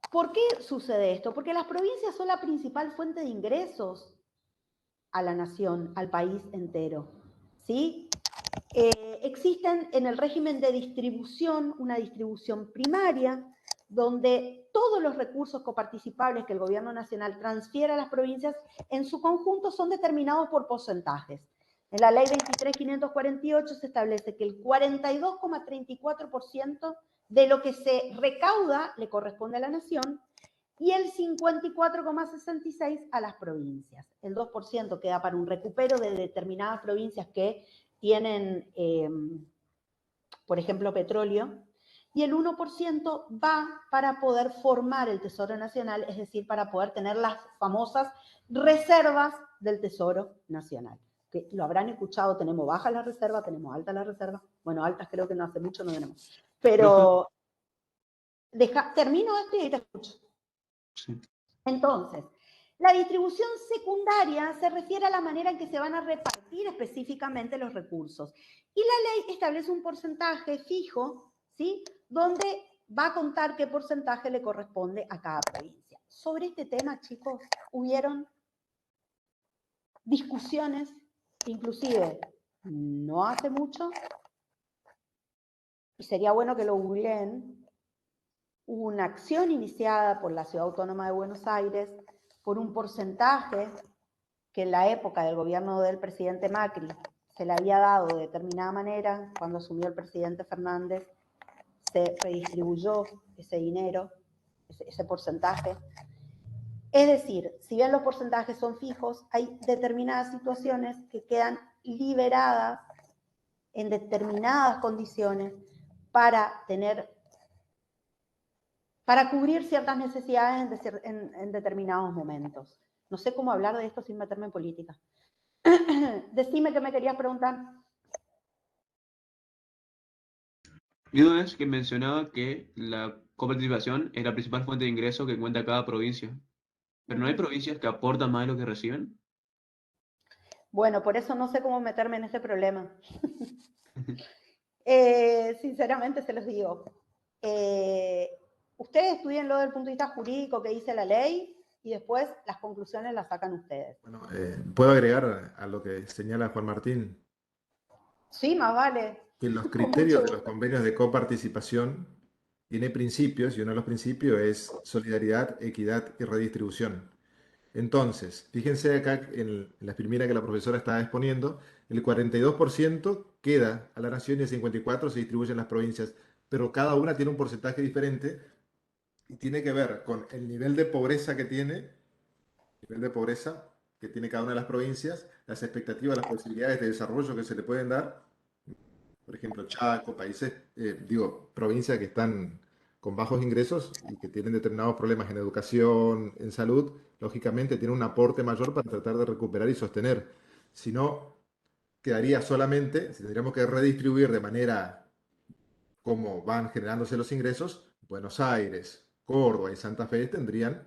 [SPEAKER 1] ¿Por qué sucede esto? Porque las provincias son la principal fuente de ingresos a la nación, al país entero, ¿sí? Existen en el régimen de distribución una distribución primaria, donde todos los recursos coparticipables que el gobierno nacional transfiere a las provincias en su conjunto son determinados por porcentajes. En la ley 23.548 se establece que el 42,34% de lo que se recauda le corresponde a la nación y el 54,66% a las provincias. El 2% queda para un recupero de determinadas provincias que tienen, por ejemplo, petróleo, y el 1% va para poder formar el Tesoro Nacional, es decir, para poder tener las famosas reservas del Tesoro Nacional. Que lo habrán escuchado, tenemos baja la reserva, tenemos alta la reserva. Bueno, altas creo que no hace mucho no tenemos. Pero termino esto y ahí te escucho.
[SPEAKER 10] Sí.
[SPEAKER 1] Entonces, la distribución secundaria se refiere a la manera en que se van a repartir específicamente los recursos. Y la ley establece un porcentaje fijo, ¿sí?, donde va a contar qué porcentaje le corresponde a cada provincia. Sobre este tema, chicos, hubieron discusiones, inclusive no hace mucho, y sería bueno que lo googleen, hubo una acción iniciada por la Ciudad Autónoma de Buenos Aires por un porcentaje que en la época del gobierno del presidente Macri se le había dado de determinada manera. Cuando asumió el presidente Fernández se redistribuyó ese dinero, ese porcentaje. Es decir, si bien los porcentajes son fijos, hay determinadas situaciones que quedan liberadas en determinadas condiciones para cubrir ciertas necesidades en determinados momentos. No sé cómo hablar de esto sin meterme en política. Decime qué me querías preguntar.
[SPEAKER 10] Mi duda es que mencionaba que la coparticipación es la principal fuente de ingreso que cuenta cada provincia. ¿Pero no hay provincias que aportan más de lo que reciben?
[SPEAKER 1] Bueno, por eso no sé cómo meterme en ese problema. Sinceramente se los digo. Ustedes estudienlo desde el punto de vista jurídico que dice la ley y después las conclusiones las sacan ustedes.
[SPEAKER 12] Bueno, ¿puedo agregar a lo que señala Juan Martín?
[SPEAKER 1] Sí, más vale.
[SPEAKER 12] Que los
[SPEAKER 1] Con
[SPEAKER 12] criterios
[SPEAKER 1] mucho
[SPEAKER 12] de los
[SPEAKER 1] gusto.
[SPEAKER 12] convenios de coparticipación tiene principios y uno de los principios es solidaridad, equidad y redistribución. Entonces, fíjense acá en la primera que la profesora estaba exponiendo, el 42% queda a la nación y el 54% se distribuye en las provincias, pero cada una tiene un porcentaje diferente y tiene que ver con el nivel de pobreza que tiene cada una de las provincias, las expectativas, las posibilidades de desarrollo que se le pueden dar. Por ejemplo, Chaco, provincias que están con bajos ingresos y que tienen determinados problemas en educación, en salud, lógicamente tienen un aporte mayor para tratar de recuperar y sostener. Si no, quedaría solamente, si tendríamos que redistribuir de manera como van generándose los ingresos, Buenos Aires, Córdoba y Santa Fe tendrían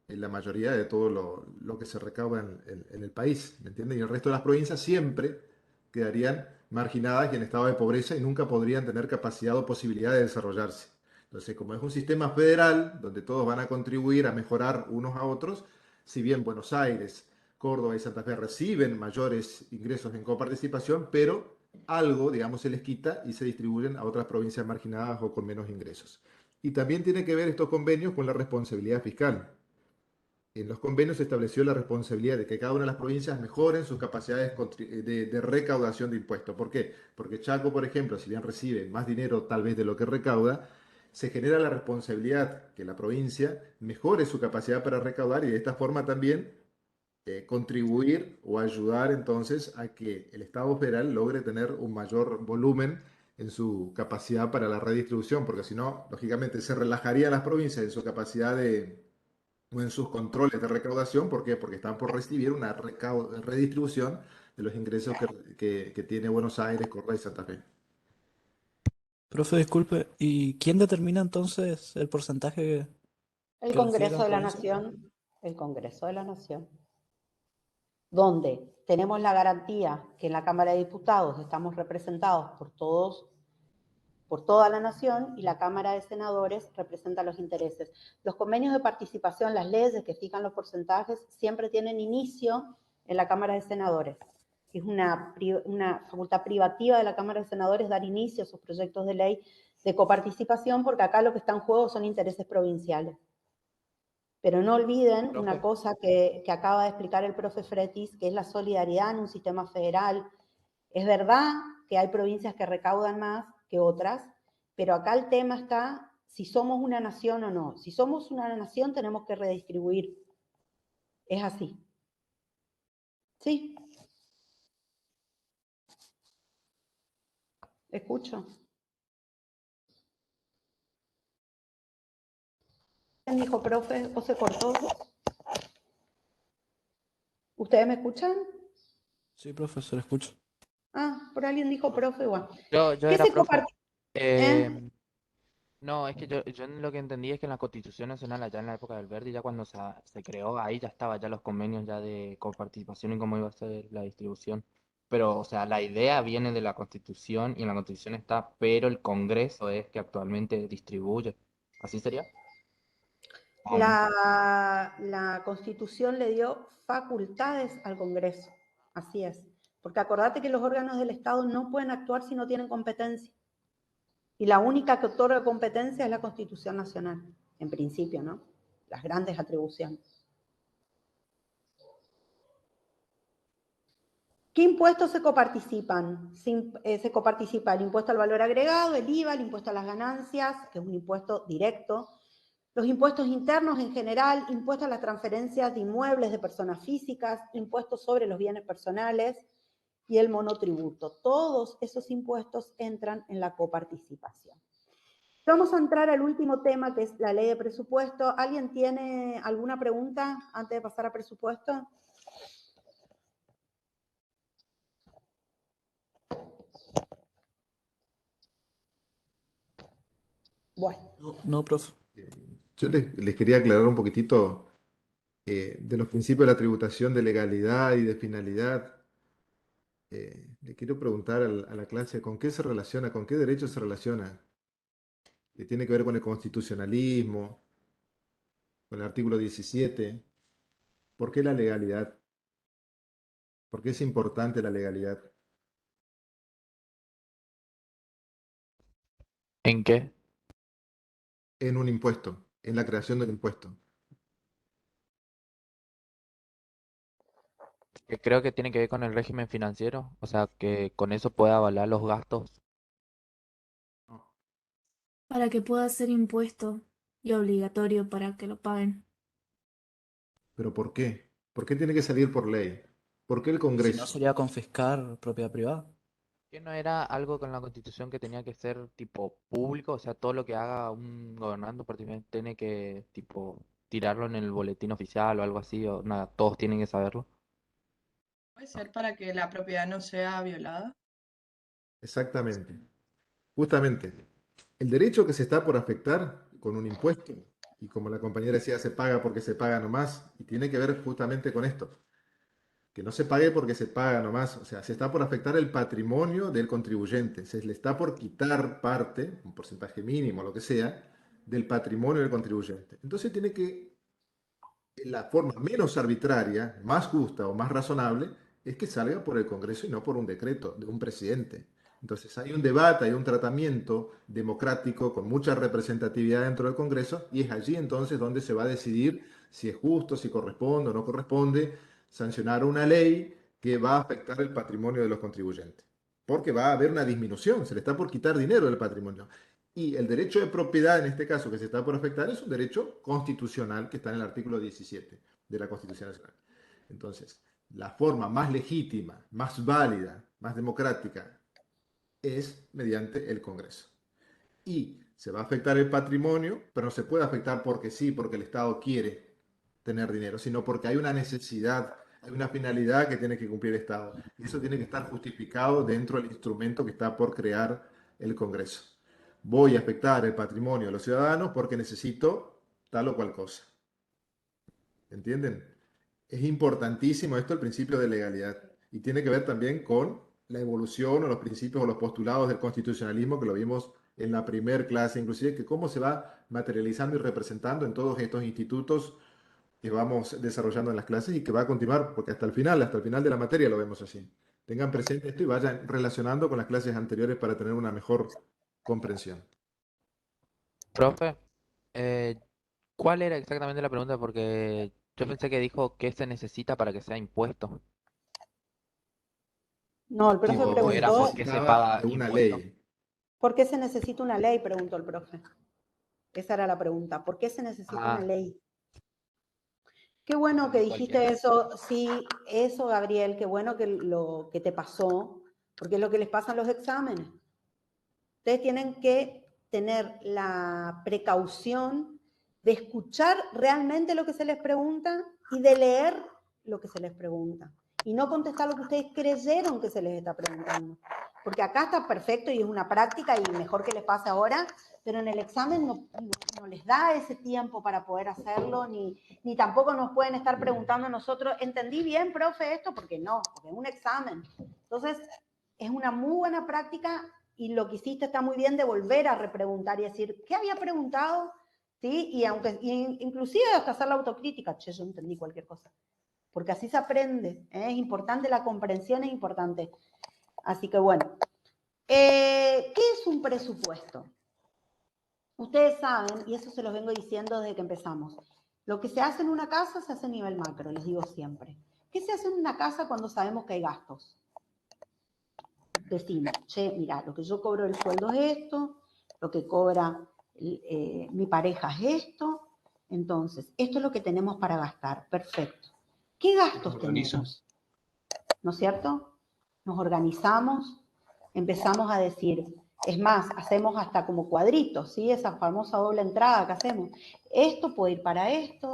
[SPEAKER 12] la mayoría de todo lo que se recauda en el país, ¿me entienden? Y el resto de las provincias siempre quedarían marginadas y en estado de pobreza y nunca podrían tener capacidad o posibilidad de desarrollarse. Entonces, como es un sistema federal donde todos van a contribuir a mejorar unos a otros, si bien Buenos Aires, Córdoba y Santa Fe reciben mayores ingresos en coparticipación, pero algo, digamos, se les quita y se distribuyen a otras provincias marginadas o con menos ingresos. Y también tiene que ver estos convenios con la responsabilidad fiscal. En los convenios se estableció la responsabilidad de que cada una de las provincias mejoren sus capacidades de recaudación de impuestos. ¿Por qué? Porque Chaco, por ejemplo, si bien recibe más dinero tal vez de lo que recauda, se genera la responsabilidad que la provincia mejore su capacidad para recaudar y de esta forma también contribuir o ayudar entonces a que el Estado federal logre tener un mayor volumen en su capacidad para la redistribución, porque si no, lógicamente se relajarían las provincias en su capacidad o en sus controles de recaudación. ¿Por qué? Porque están por recibir una redistribución de los ingresos que tiene Buenos Aires, Córdoba y Santa Fe.
[SPEAKER 7] Profe, disculpe, ¿y quién determina entonces el porcentaje
[SPEAKER 1] El
[SPEAKER 7] que recibe
[SPEAKER 1] Congreso
[SPEAKER 7] cada
[SPEAKER 1] de la
[SPEAKER 7] provincia?
[SPEAKER 1] Nación, el Congreso de la Nación, donde tenemos la garantía que en la Cámara de Diputados estamos representados por toda la nación y la Cámara de Senadores representa los intereses. Los convenios de participación, las leyes que fijan los porcentajes, siempre tienen inicio en la Cámara de Senadores. que es una facultad privativa de la Cámara de Senadores, dar inicio a esos proyectos de ley de coparticipación, porque acá lo que está en juego son intereses provinciales. Pero no olviden una cosa que acaba de explicar el profe Fretis, que es la solidaridad en un sistema federal. Es verdad que hay provincias que recaudan más que otras, pero acá el tema está si somos una nación o no. Si somos una nación tenemos que redistribuir. Es así. ¿Sí? Escucho. ¿Quién dijo, profe? ¿O se cortó? ¿Ustedes me escuchan?
[SPEAKER 7] Sí, profesor, escucho.
[SPEAKER 1] Ah, por alguien dijo profe, bueno.
[SPEAKER 3] Yo
[SPEAKER 1] ¿Qué
[SPEAKER 3] era
[SPEAKER 1] se
[SPEAKER 3] profe.
[SPEAKER 1] comparte?
[SPEAKER 3] No, es que yo lo que entendí es que en la Constitución Nacional, allá en la época del Verdi, ya cuando se creó, ahí ya estaba ya los convenios ya de coparticipación y cómo iba a ser la distribución. Pero, o sea, la idea viene de la Constitución y en la Constitución está, pero el Congreso es que actualmente distribuye. ¿Así sería?
[SPEAKER 1] La Constitución le dio facultades al Congreso, así es. Porque acordate que los órganos del Estado no pueden actuar si no tienen competencia. Y la única que otorga competencia es la Constitución Nacional, en principio, ¿no? Las grandes atribuciones. ¿Qué impuestos se coparticipan? Se coparticipa el impuesto al valor agregado, el IVA, el impuesto a las ganancias, que es un impuesto directo, los impuestos internos en general, impuestos a las transferencias de inmuebles de personas físicas, impuestos sobre los bienes personales y el monotributo. Todos esos impuestos entran en la coparticipación. Vamos a entrar al último tema, que es la ley de presupuesto. ¿Alguien tiene alguna pregunta antes de pasar a presupuesto? Bueno.
[SPEAKER 7] No, profe.
[SPEAKER 12] Yo les quería aclarar un poquitito de los principios de la tributación de legalidad y de finalidad. Le quiero preguntar a la clase, ¿con qué se relaciona, con qué derecho se relaciona? Que tiene que ver con el constitucionalismo, con el artículo 17. ¿Por qué la legalidad? ¿Por qué es importante la legalidad?
[SPEAKER 3] ¿En qué?
[SPEAKER 12] En un impuesto, en la creación del impuesto.
[SPEAKER 3] Que creo que tiene que ver con el régimen financiero, o sea, que con eso puede avalar los gastos.
[SPEAKER 16] Para que pueda ser impuesto y obligatorio para que lo paguen.
[SPEAKER 12] ¿Pero por qué? ¿Por qué tiene que salir por ley? ¿Por qué el
[SPEAKER 7] Si no,
[SPEAKER 12] Congreso?
[SPEAKER 7] sería confiscar propiedad privada.
[SPEAKER 3] ¿Que no era algo con la Constitución que tenía que ser tipo público? O sea, todo lo que haga un gobernante prácticamente tiene que tipo tirarlo en el boletín oficial o algo así, o nada, todos tienen que saberlo.
[SPEAKER 17] ¿Puede ser para que la propiedad no sea violada?
[SPEAKER 12] Exactamente. Justamente, el derecho que se está por afectar con un impuesto, y como la compañera decía, se paga porque se paga nomás, y tiene que ver justamente con esto, que no se pague porque se paga nomás, o sea, se está por afectar el patrimonio del contribuyente, se le está por quitar parte, un porcentaje mínimo, lo que sea, del patrimonio del contribuyente. Entonces tiene que, la forma menos arbitraria, más justa o más razonable, es que salga por el Congreso y no por un decreto de un presidente. Entonces hay un debate, hay un tratamiento democrático con mucha representatividad dentro del Congreso y es allí entonces donde se va a decidir si es justo, si corresponde o no corresponde sancionar una ley que va a afectar el patrimonio de los contribuyentes. Porque va a haber una disminución, se le está por quitar dinero del patrimonio. Y el derecho de propiedad, en este caso, que se está por afectar, es un derecho constitucional que está en el artículo 17 de la Constitución Nacional. Entonces, la forma más legítima, más válida, más democrática, es mediante el Congreso. Y se va a afectar el patrimonio, pero no se puede afectar porque sí, porque el Estado quiere tener dinero, sino porque hay una necesidad, hay una finalidad que tiene que cumplir el Estado. Y eso tiene que estar justificado dentro del instrumento que está por crear el Congreso. Voy a afectar el patrimonio de los ciudadanos porque necesito tal o cual cosa. ¿Entienden? Es importantísimo esto, el principio de legalidad. Y tiene que ver también con la evolución o los principios o los postulados del constitucionalismo que lo vimos en la primer clase, inclusive que cómo se va materializando y representando en todos estos institutos que vamos desarrollando en las clases y que va a continuar, porque hasta el final de la materia lo vemos así. tengan presente esto y vayan relacionando con las clases anteriores para tener una mejor comprensión.
[SPEAKER 3] Profe, eh, ¿cuál era exactamente la pregunta? Porque yo pensé que dijo qué se necesita para que sea impuesto.
[SPEAKER 1] No, el profe
[SPEAKER 12] Tipo,
[SPEAKER 3] O era
[SPEAKER 1] preguntó,
[SPEAKER 3] porque se
[SPEAKER 12] necesitaba
[SPEAKER 3] paga
[SPEAKER 12] de una
[SPEAKER 3] impuesto.
[SPEAKER 12] ley.
[SPEAKER 1] ¿por qué se necesita una ley? Preguntó el profe. Esa era la pregunta. ¿Por qué se necesita una
[SPEAKER 3] Ah,
[SPEAKER 1] ley? Qué bueno que
[SPEAKER 3] cualquiera.
[SPEAKER 1] dijiste eso. Sí, eso, Gabriel, qué bueno que lo que te pasó, porque es lo que les pasa en los exámenes. Ustedes tienen que tener la precaución de escuchar realmente lo que se les pregunta y de leer lo que se les pregunta. Y no contestar lo que ustedes creyeron que se les está preguntando. Porque acá está perfecto y es una práctica y mejor que les pase ahora, pero en el examen no les da ese tiempo para poder hacerlo, ni tampoco nos pueden estar preguntando a nosotros, ¿entendí bien, profe, esto? Porque no, porque es un examen. Entonces, es una muy buena práctica y lo que hiciste está muy bien de volver a repreguntar y decir, ¿qué había preguntado? ¿Sí? Y aunque, inclusive hasta hacer la autocrítica, che, yo entendí cualquier cosa. Porque así se aprende, ¿eh? Es importante, la comprensión es importante. Así que bueno, ¿qué es un presupuesto? Ustedes saben, y eso se los vengo diciendo desde que empezamos, lo que se hace en una casa se hace a nivel macro, les digo siempre. ¿Qué se hace en una casa cuando sabemos que hay gastos? Decimos, che, mira, lo que yo cobro del sueldo es esto, lo que cobra mi pareja es esto, entonces, esto es lo que tenemos para gastar, perfecto. ¿Qué gastos
[SPEAKER 10] Organiza.
[SPEAKER 1] tenemos? ¿No es cierto? Nos organizamos, empezamos a decir, es más, hacemos hasta como cuadritos, ¿sí? Esa famosa doble entrada que hacemos. Esto puede ir para esto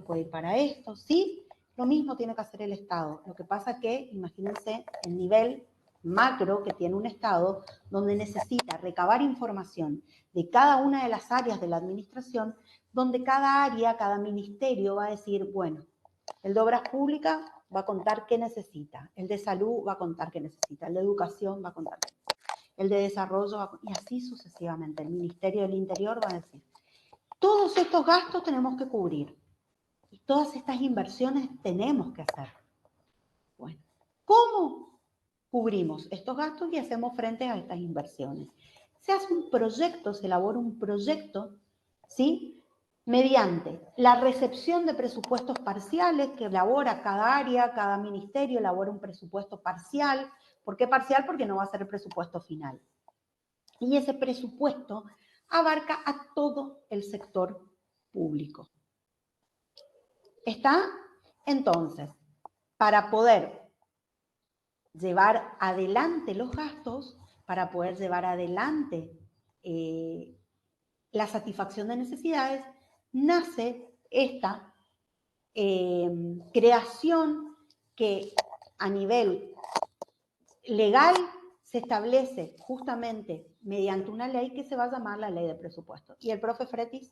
[SPEAKER 1] puede ir para esto, ¿sí? Lo mismo tiene que hacer el Estado. Lo que pasa que, imagínense, el nivel macro que tiene un Estado, donde necesita recabar información de cada una de las áreas de la administración, donde cada área, cada ministerio va a decir, bueno, el de Obras Públicas va a contar qué necesita, el de Salud va a contar qué necesita, el de Educación va a contar qué necesita, el de Desarrollo, y así sucesivamente. El Ministerio del Interior va a decir, todos estos gastos tenemos que cubrir y todas estas inversiones tenemos que hacer. Bueno, ¿cómo cubrimos estos gastos y hacemos frente a estas inversiones? Se hace un proyecto, se elabora un proyecto, ¿sí? Mediante la recepción de presupuestos parciales que elabora cada área, cada ministerio elabora un presupuesto parcial. ¿Por qué parcial? Porque no va a ser el presupuesto final. Y ese presupuesto abarca a todo el sector público. ¿Está? Entonces, para poder llevar adelante los gastos, para poder llevar adelante la satisfacción de necesidades, nace esta creación que a nivel legal se establece justamente mediante una ley que se va a llamar la ley de presupuesto. Y el profe Fretis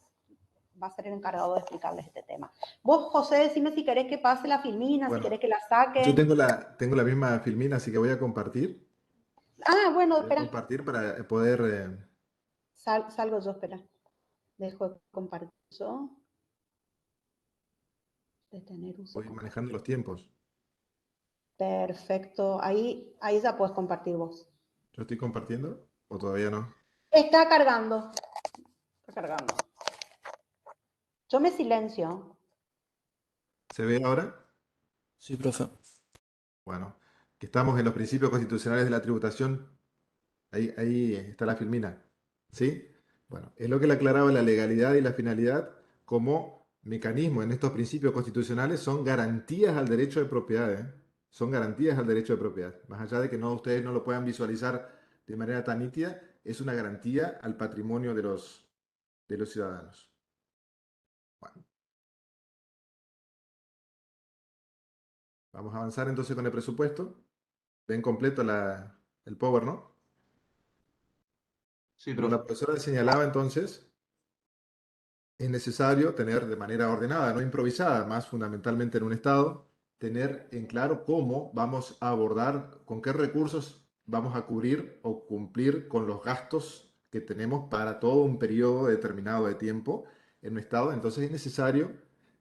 [SPEAKER 1] va a ser el encargado de explicarles este tema. Vos, José, decime si querés que pase la filmina,
[SPEAKER 12] Bueno,
[SPEAKER 1] si querés que la saque.
[SPEAKER 12] yo tengo la misma filmina, así que voy a compartir.
[SPEAKER 1] Ah, bueno,
[SPEAKER 12] Voy a
[SPEAKER 1] espera.
[SPEAKER 12] compartir para poder...
[SPEAKER 1] Salgo yo, espera. Dejo de compartir yo. Detener uso.
[SPEAKER 12] voy manejando los tiempos.
[SPEAKER 1] Perfecto. Ahí ya puedes compartir vos.
[SPEAKER 12] ¿Yo estoy compartiendo o todavía no?
[SPEAKER 1] Está cargando. Está cargando. Yo me silencio.
[SPEAKER 12] ¿Se ve ahora?
[SPEAKER 7] Sí, profe.
[SPEAKER 12] Bueno, que estamos en los principios constitucionales de la tributación. Ahí está la filmina. ¿Sí? Bueno, es lo que le aclaraba la legalidad y la finalidad como mecanismo en estos principios constitucionales son garantías al derecho de propiedad, ¿eh? Son garantías al derecho de propiedad. Más allá de que ustedes no lo puedan visualizar de manera tan nítida, es una garantía al patrimonio de los ciudadanos. Bueno. Vamos a avanzar entonces con el presupuesto. Ven completo el Power, ¿no?
[SPEAKER 10] Sí,
[SPEAKER 12] Como
[SPEAKER 10] profe.
[SPEAKER 12] la profesora señalaba entonces, es necesario tener de manera ordenada, no improvisada, más fundamentalmente en un Estado, tener en claro cómo vamos a abordar, con qué recursos vamos a cubrir o cumplir con los gastos que tenemos para todo un periodo determinado de tiempo en un Estado. Entonces es necesario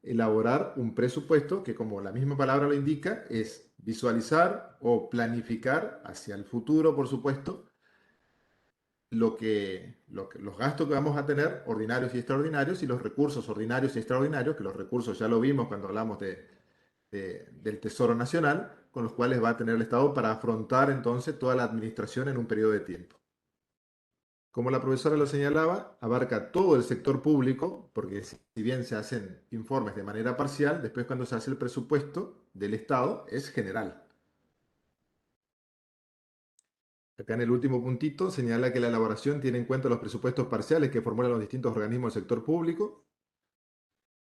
[SPEAKER 12] elaborar un presupuesto que, como la misma palabra lo indica, es visualizar o planificar hacia el futuro, por supuesto, los gastos que vamos a tener, ordinarios y extraordinarios, y los recursos ordinarios y extraordinarios, que los recursos ya lo vimos cuando hablamos del Tesoro Nacional, con los cuales va a tener el Estado para afrontar entonces toda la administración en un periodo de tiempo. Como la profesora lo señalaba, abarca todo el sector público, porque si bien se hacen informes de manera parcial, después cuando se hace el presupuesto del Estado es general. Acá en el último puntito señala que la elaboración tiene en cuenta los presupuestos parciales que formulan los distintos organismos del sector público,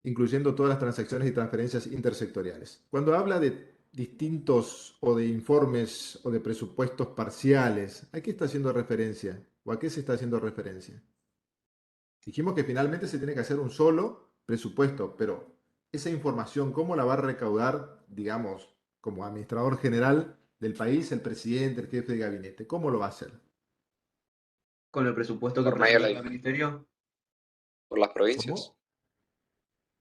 [SPEAKER 12] incluyendo todas las transacciones y transferencias intersectoriales. Cuando habla de distintos o de informes o de presupuestos parciales, ¿a qué está haciendo referencia? ¿O a qué se está haciendo referencia? Dijimos que finalmente se tiene que hacer un solo presupuesto, pero esa información, ¿cómo la va a recaudar, digamos, como administrador general del país, el presidente, el jefe de gabinete? ¿Cómo lo va a hacer?
[SPEAKER 10] Con el presupuesto que
[SPEAKER 18] Por medio de
[SPEAKER 10] presenta
[SPEAKER 18] la-
[SPEAKER 10] cada ministerio,
[SPEAKER 18] por las provincias.
[SPEAKER 12] ¿Cómo?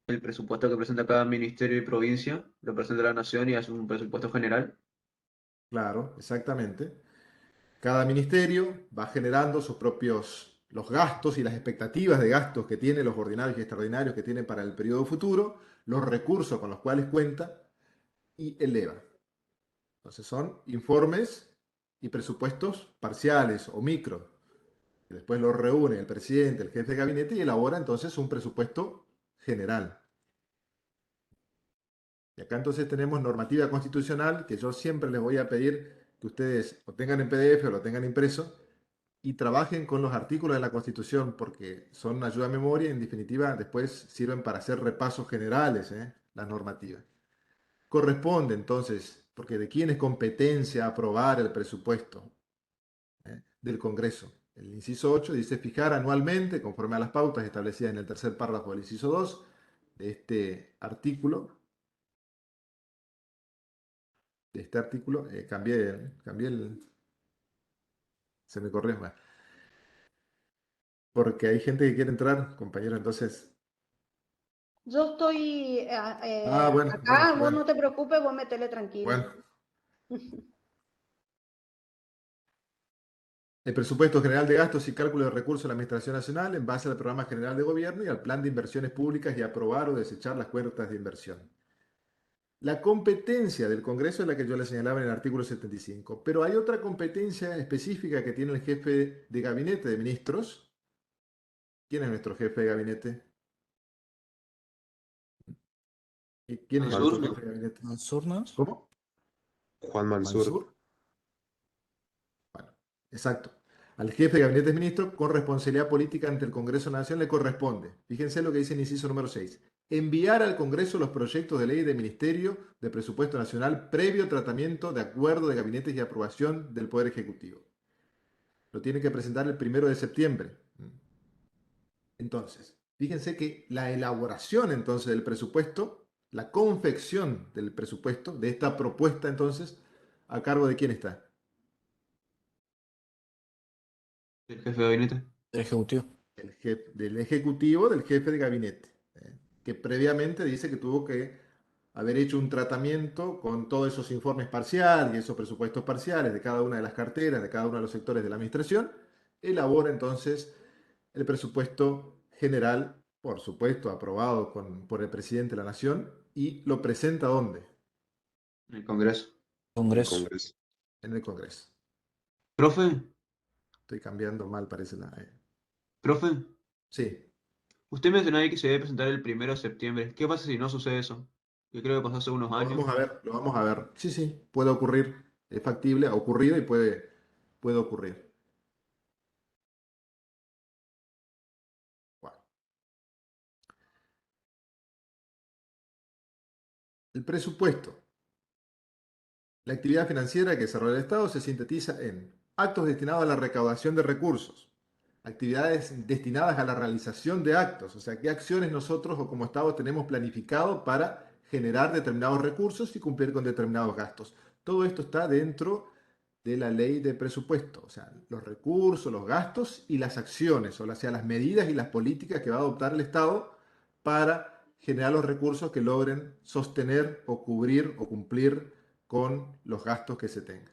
[SPEAKER 10] el presupuesto que presenta cada ministerio y provincia, lo presenta la nación y hace un presupuesto general.
[SPEAKER 12] Claro, exactamente. Cada ministerio va generando sus propios, los gastos y las expectativas de gastos que tiene, los ordinarios y extraordinarios que tiene para el periodo futuro, los recursos con los cuales cuenta y eleva. Entonces son informes y presupuestos parciales o micro, que después los reúne el presidente, el jefe de gabinete y elabora entonces un presupuesto general. Y acá entonces tenemos normativa constitucional que yo siempre les voy a pedir que ustedes lo tengan en PDF o lo tengan impreso y trabajen con los artículos de la Constitución porque son una ayuda a memoria y en definitiva después sirven para hacer repasos generales, las normativas. Corresponde entonces, porque de quién es competencia aprobar el presupuesto del Congreso. El inciso 8 dice fijar anualmente, conforme a las pautas establecidas en el tercer párrafo del inciso 2 de este artículo, cambié el... Se me corrió más. Porque hay gente que quiere entrar, compañero, entonces...
[SPEAKER 1] Yo estoy
[SPEAKER 12] bueno,
[SPEAKER 1] acá, vos
[SPEAKER 12] bueno.
[SPEAKER 1] no te preocupes, vos metele tranquilo.
[SPEAKER 12] Bueno. El presupuesto general de gastos y cálculo de recursos de la Administración Nacional en base al Programa General de Gobierno y al Plan de Inversiones Públicas y aprobar o desechar las cuentas de inversión. La competencia del Congreso es la que yo le señalaba en el artículo 75, pero hay otra competencia específica que tiene el jefe de gabinete de ministros. ¿Quién es nuestro jefe de gabinete? ¿Quién es
[SPEAKER 13] Mansur,
[SPEAKER 12] nuestro
[SPEAKER 13] ¿no?
[SPEAKER 12] jefe de gabinete?
[SPEAKER 7] ¿Mansur, no?
[SPEAKER 12] ¿Cómo?
[SPEAKER 13] Juan Mansur.
[SPEAKER 12] ¿Mansur? Bueno, exacto. Al jefe de gabinete de ministros con responsabilidad política ante el Congreso de la Nación le corresponde, fíjense lo que dice el inciso número 6, enviar al Congreso los proyectos de ley de Ministerio de Presupuesto Nacional previo tratamiento de acuerdo de gabinetes y aprobación del Poder Ejecutivo. Lo tiene que presentar el 1 de septiembre. Entonces, fíjense que la elaboración entonces del presupuesto, la confección del presupuesto, de esta propuesta entonces, ¿a cargo de quién está?
[SPEAKER 10] El jefe de gabinete.
[SPEAKER 7] Del Ejecutivo.
[SPEAKER 12] Del Ejecutivo, del jefe de gabinete, que previamente dice que tuvo que haber hecho un tratamiento con todos esos informes parciales y esos presupuestos parciales de cada una de las carteras, de cada uno de los sectores de la administración, elabora entonces el presupuesto general, por supuesto, aprobado por el presidente de la Nación, y lo presenta ¿dónde?
[SPEAKER 10] En el Congreso.
[SPEAKER 7] Congreso.
[SPEAKER 12] En el Congreso.
[SPEAKER 10] Profe,
[SPEAKER 12] Estoy cambiando mal, parece la...
[SPEAKER 10] profe,
[SPEAKER 12] Sí.
[SPEAKER 10] usted mencionó ahí que se debe presentar el 1 de septiembre. ¿Qué pasa si no sucede eso? Yo creo que pasó hace unos
[SPEAKER 12] Lo
[SPEAKER 10] años.
[SPEAKER 12] vamos a ver, lo vamos a ver. Sí, sí, puede ocurrir, es factible, ha ocurrido y puede ocurrir. Bueno. El presupuesto. La actividad financiera que desarrolla el Estado se sintetiza en actos destinados a la recaudación de recursos, actividades destinadas a la realización de actos, o sea, qué acciones nosotros o como Estado tenemos planificado para generar determinados recursos y cumplir con determinados gastos. Todo esto está dentro de la ley de presupuesto, o sea, los recursos, los gastos y las acciones, o sea, las medidas y las políticas que va a adoptar el Estado para generar los recursos que logren sostener o cubrir o cumplir con los gastos que se tengan.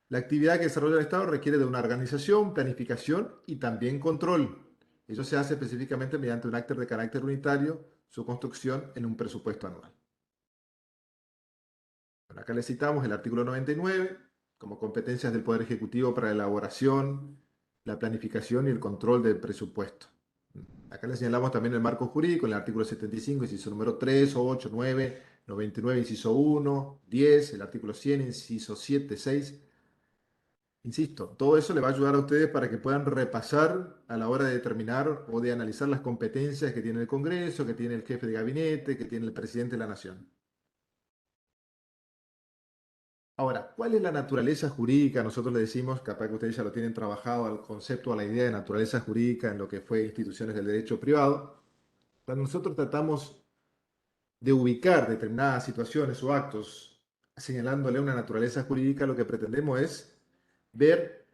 [SPEAKER 12] La actividad que desarrolla el Estado requiere de una organización, planificación y también control. Eso se hace específicamente mediante un acto de carácter unitario, su construcción en un presupuesto anual. Bueno, acá le citamos el artículo 99 como competencias del Poder Ejecutivo para la elaboración, la planificación y el control del presupuesto. Acá le señalamos también el marco jurídico en el artículo 75, inciso número 3, 8, 9, 99, inciso 1, 10, el artículo 100, inciso 7, 6. Insisto, todo eso le va a ayudar a ustedes para que puedan repasar a la hora de determinar o de analizar las competencias que tiene el Congreso, que tiene el jefe de gabinete, que tiene el presidente de la Nación. Ahora, ¿cuál es la naturaleza jurídica? Nosotros le decimos, capaz que ustedes ya lo tienen trabajado, al concepto, a la idea de naturaleza jurídica en lo que fue instituciones del derecho privado. Cuando nosotros tratamos de ubicar determinadas situaciones o actos señalándole una naturaleza jurídica, lo que pretendemos es ver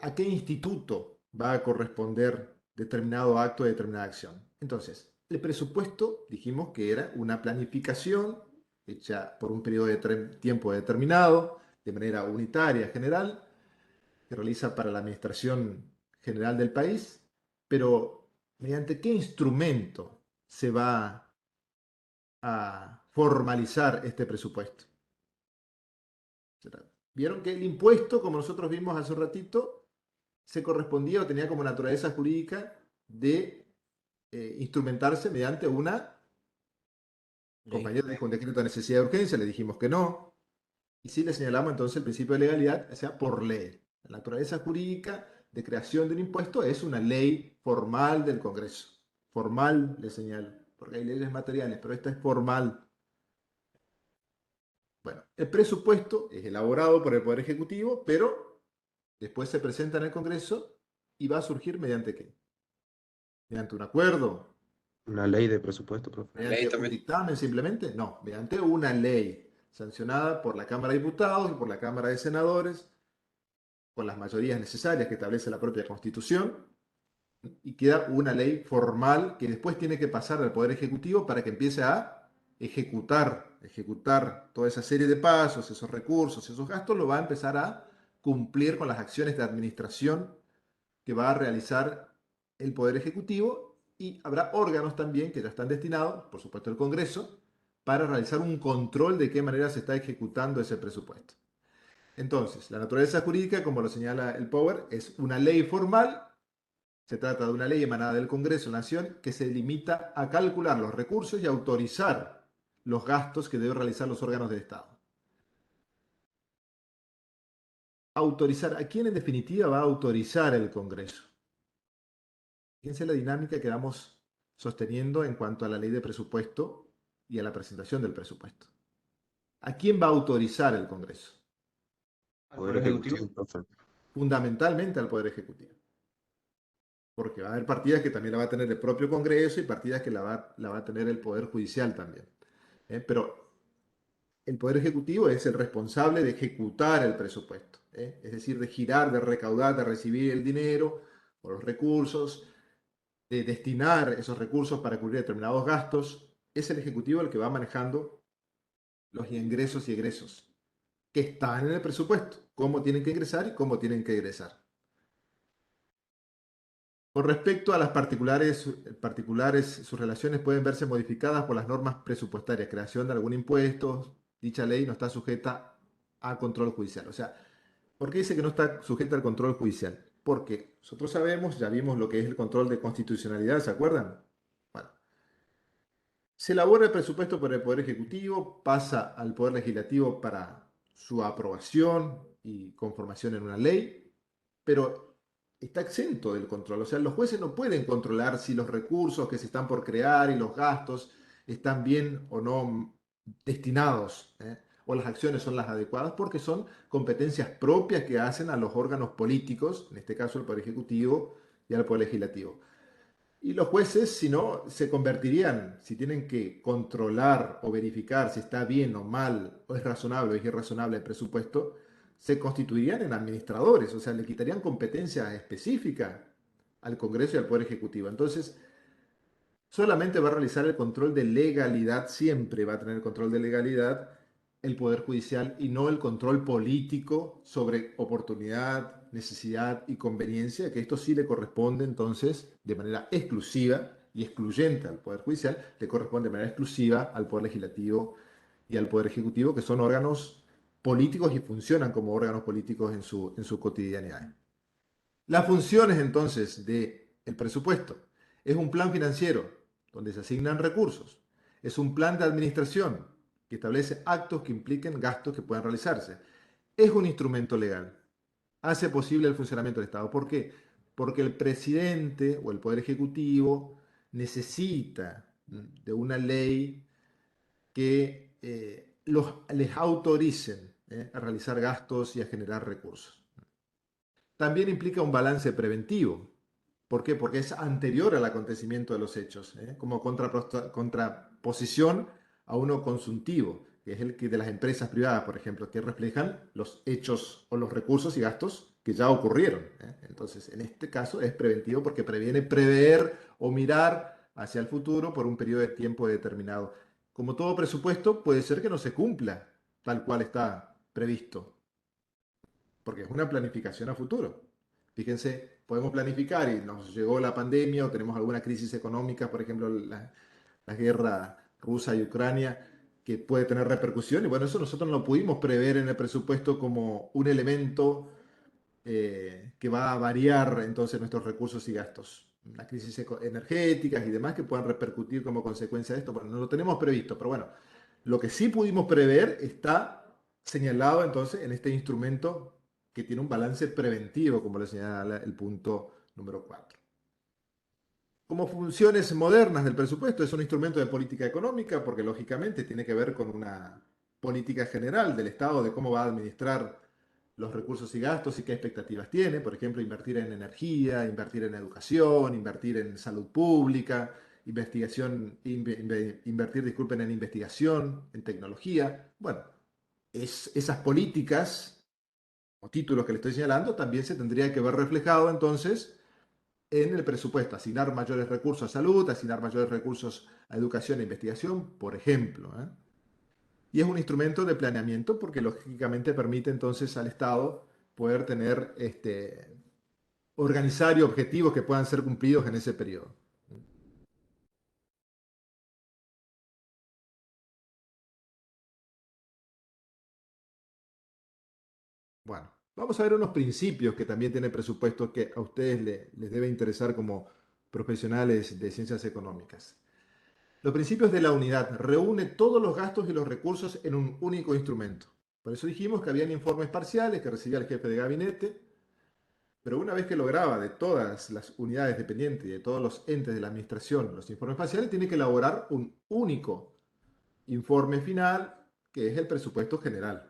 [SPEAKER 12] a qué instituto va a corresponder determinado acto, determinada acción. Entonces, el presupuesto dijimos que era una planificación hecha por un periodo de tiempo determinado, de manera unitaria, general, que realiza para la administración general del país, pero ¿mediante qué instrumento se va a formalizar este presupuesto? Vieron que el impuesto, como nosotros vimos hace un ratito, se correspondía o tenía como naturaleza jurídica de instrumentarse mediante una... Compañero dijo un decreto de necesidad de urgencia, le dijimos que no. Y sí le señalamos entonces el principio de legalidad, o sea, por ley. La naturaleza jurídica de creación de un impuesto es una ley formal del Congreso. Formal, le señalo, porque hay leyes materiales, pero esta es formal. Bueno, el presupuesto es elaborado por el Poder Ejecutivo, pero después se presenta en el Congreso y va a surgir ¿mediante qué? ¿Mediante un acuerdo?
[SPEAKER 13] Una ley de presupuesto, profe.
[SPEAKER 12] ¿Mediante un dictamen simplemente? No, mediante una ley sancionada por la Cámara de Diputados y por la Cámara de Senadores, con las mayorías necesarias que establece la propia Constitución, y queda una ley formal que después tiene que pasar al Poder Ejecutivo para que empiece a ejecutar toda esa serie de pasos, esos recursos, esos gastos, lo va a empezar a cumplir con las acciones de administración que va a realizar el Poder Ejecutivo, y habrá órganos también que ya están destinados, por supuesto el Congreso, para realizar un control de qué manera se está ejecutando ese presupuesto. Entonces, la naturaleza jurídica, como lo señala el Power, es una ley formal. Se trata de una ley emanada del Congreso de la Nación que se limita a calcular los recursos y autorizar los gastos que deben realizar los órganos del Estado. Autorizar, ¿a quién en definitiva va a autorizar el Congreso? Fíjense la dinámica que vamos sosteniendo en cuanto a la ley de presupuesto y a la presentación del presupuesto. ¿A quién va a autorizar el Congreso?
[SPEAKER 10] Al Poder Ejecutivo.
[SPEAKER 12] Fundamentalmente al Poder Ejecutivo. Porque va a haber partidas que también la va a tener el propio Congreso y partidas que la va a tener el Poder Judicial también. Pero el Poder Ejecutivo es el responsable de ejecutar el presupuesto. Es decir, de girar, de recaudar, de recibir el dinero o los recursos, de destinar esos recursos para cubrir determinados gastos. Es el Ejecutivo el que va manejando los ingresos y egresos que están en el presupuesto, cómo tienen que ingresar y cómo tienen que egresar. Con respecto a las particulares, sus relaciones pueden verse modificadas por las normas presupuestarias, creación de algún impuesto. Dicha ley no está sujeta a control judicial. O sea, ¿por qué dice que no está sujeta al control judicial? Porque nosotros sabemos, ya vimos lo que es el control de constitucionalidad, ¿se acuerdan? Bueno, se elabora el presupuesto por el Poder Ejecutivo, pasa al Poder Legislativo para su aprobación y conformación en una ley, pero está exento del control. O sea, los jueces no pueden controlar si los recursos que se están por crear y los gastos están bien o no destinados, o las acciones son las adecuadas, porque son competencias propias que hacen a los órganos políticos, en este caso el Poder Ejecutivo y al Poder Legislativo. Y los jueces, si no, se convertirían, si tienen que controlar o verificar si está bien o mal, o es razonable o es irrazonable el presupuesto, se constituirían en administradores, o sea, le quitarían competencias específicas al Congreso y al Poder Ejecutivo. Entonces, solamente va a realizar el control de legalidad, siempre va a tener el control de legalidad el Poder Judicial y no el control político sobre oportunidad, necesidad y conveniencia, que esto sí le corresponde entonces de manera exclusiva y excluyente al Poder Judicial, le corresponde de manera exclusiva al Poder Legislativo y al Poder Ejecutivo, que son órganos políticos y funcionan como órganos políticos en su cotidianidad. Las funciones entonces del presupuesto es un plan financiero donde se asignan recursos, es un plan de administración que establece actos que impliquen gastos que puedan realizarse, es un instrumento legal, hace posible el funcionamiento del Estado. ¿Por qué? Porque el presidente o el Poder Ejecutivo necesita de una ley que les autoricen a realizar gastos y a generar recursos. También implica un balance preventivo. ¿Por qué? Porque es anterior al acontecimiento de los hechos, como contraposición a uno consuntivo, que es el que de las empresas privadas, por ejemplo, que reflejan los hechos o los recursos y gastos que ya ocurrieron. Entonces, en este caso es preventivo porque previene prever o mirar hacia el futuro por un periodo de tiempo determinado. Como todo presupuesto, puede ser que no se cumpla tal cual está previsto, porque es una planificación a futuro. Fíjense, podemos planificar y nos llegó la pandemia o tenemos alguna crisis económica, por ejemplo, la guerra rusa y Ucrania, que puede tener repercusión. Y bueno, eso nosotros no lo pudimos prever en el presupuesto como un elemento que va a variar entonces nuestros recursos y gastos. Las crisis energéticas y demás que puedan repercutir como consecuencia de esto. Bueno, no lo tenemos previsto, pero bueno, lo que sí pudimos prever está señalado entonces en este instrumento que tiene un balance preventivo, como le señala el punto número 4. Como funciones modernas del presupuesto, es un instrumento de política económica porque lógicamente tiene que ver con una política general del Estado de cómo va a administrar los recursos y gastos y qué expectativas tiene. Por ejemplo, invertir en energía, invertir en educación, invertir en salud pública, invertir, disculpen, en investigación, en tecnología. Bueno, esas políticas o títulos que le estoy señalando también se tendría que ver reflejado entonces en el presupuesto, asignar mayores recursos a salud, asignar mayores recursos a educación e investigación, por ejemplo. Y es un instrumento de planeamiento porque lógicamente permite entonces al Estado poder tener organizar y objetivos que puedan ser cumplidos en ese periodo. Bueno, vamos a ver unos principios que también tiene el presupuesto que a ustedes les debe interesar como profesionales de ciencias económicas. Los principios de la unidad reúne todos los gastos y los recursos en un único instrumento. Por eso dijimos que habían informes parciales que recibía el jefe de gabinete, pero una vez que lograba de todas las unidades dependientes y de todos los entes de la administración los informes parciales, tiene que elaborar un único informe final, que es el presupuesto general.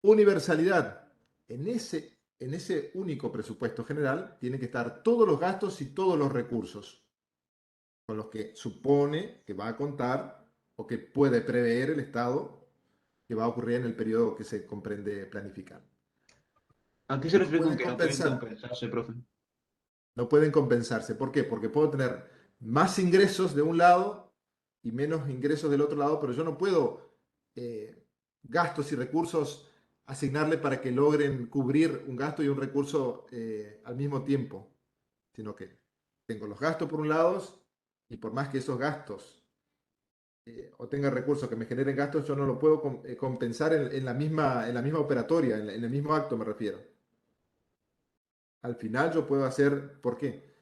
[SPEAKER 12] Universalidad. En ese único presupuesto general tienen que estar todos los gastos y todos los recursos con los que supone que va a contar o que puede prever el Estado que va a ocurrir en el periodo que se comprende planificar.
[SPEAKER 10] ¿A qué se
[SPEAKER 12] No
[SPEAKER 10] refiere con
[SPEAKER 12] pueden
[SPEAKER 10] que no pueden
[SPEAKER 12] compensar.
[SPEAKER 10] compensarse, profe?
[SPEAKER 12] No pueden compensarse. ¿Por qué? Porque puedo tener más ingresos de un lado y menos ingresos del otro lado, pero yo no puedo gastos y recursos asignarle para que logren cubrir un gasto y un recurso al mismo tiempo, sino que tengo los gastos por un lado y por más que esos gastos o tenga recursos que me generen gastos, yo no lo puedo compensar en la misma operatoria, en el mismo acto me refiero. Al final yo puedo hacer, ¿por qué?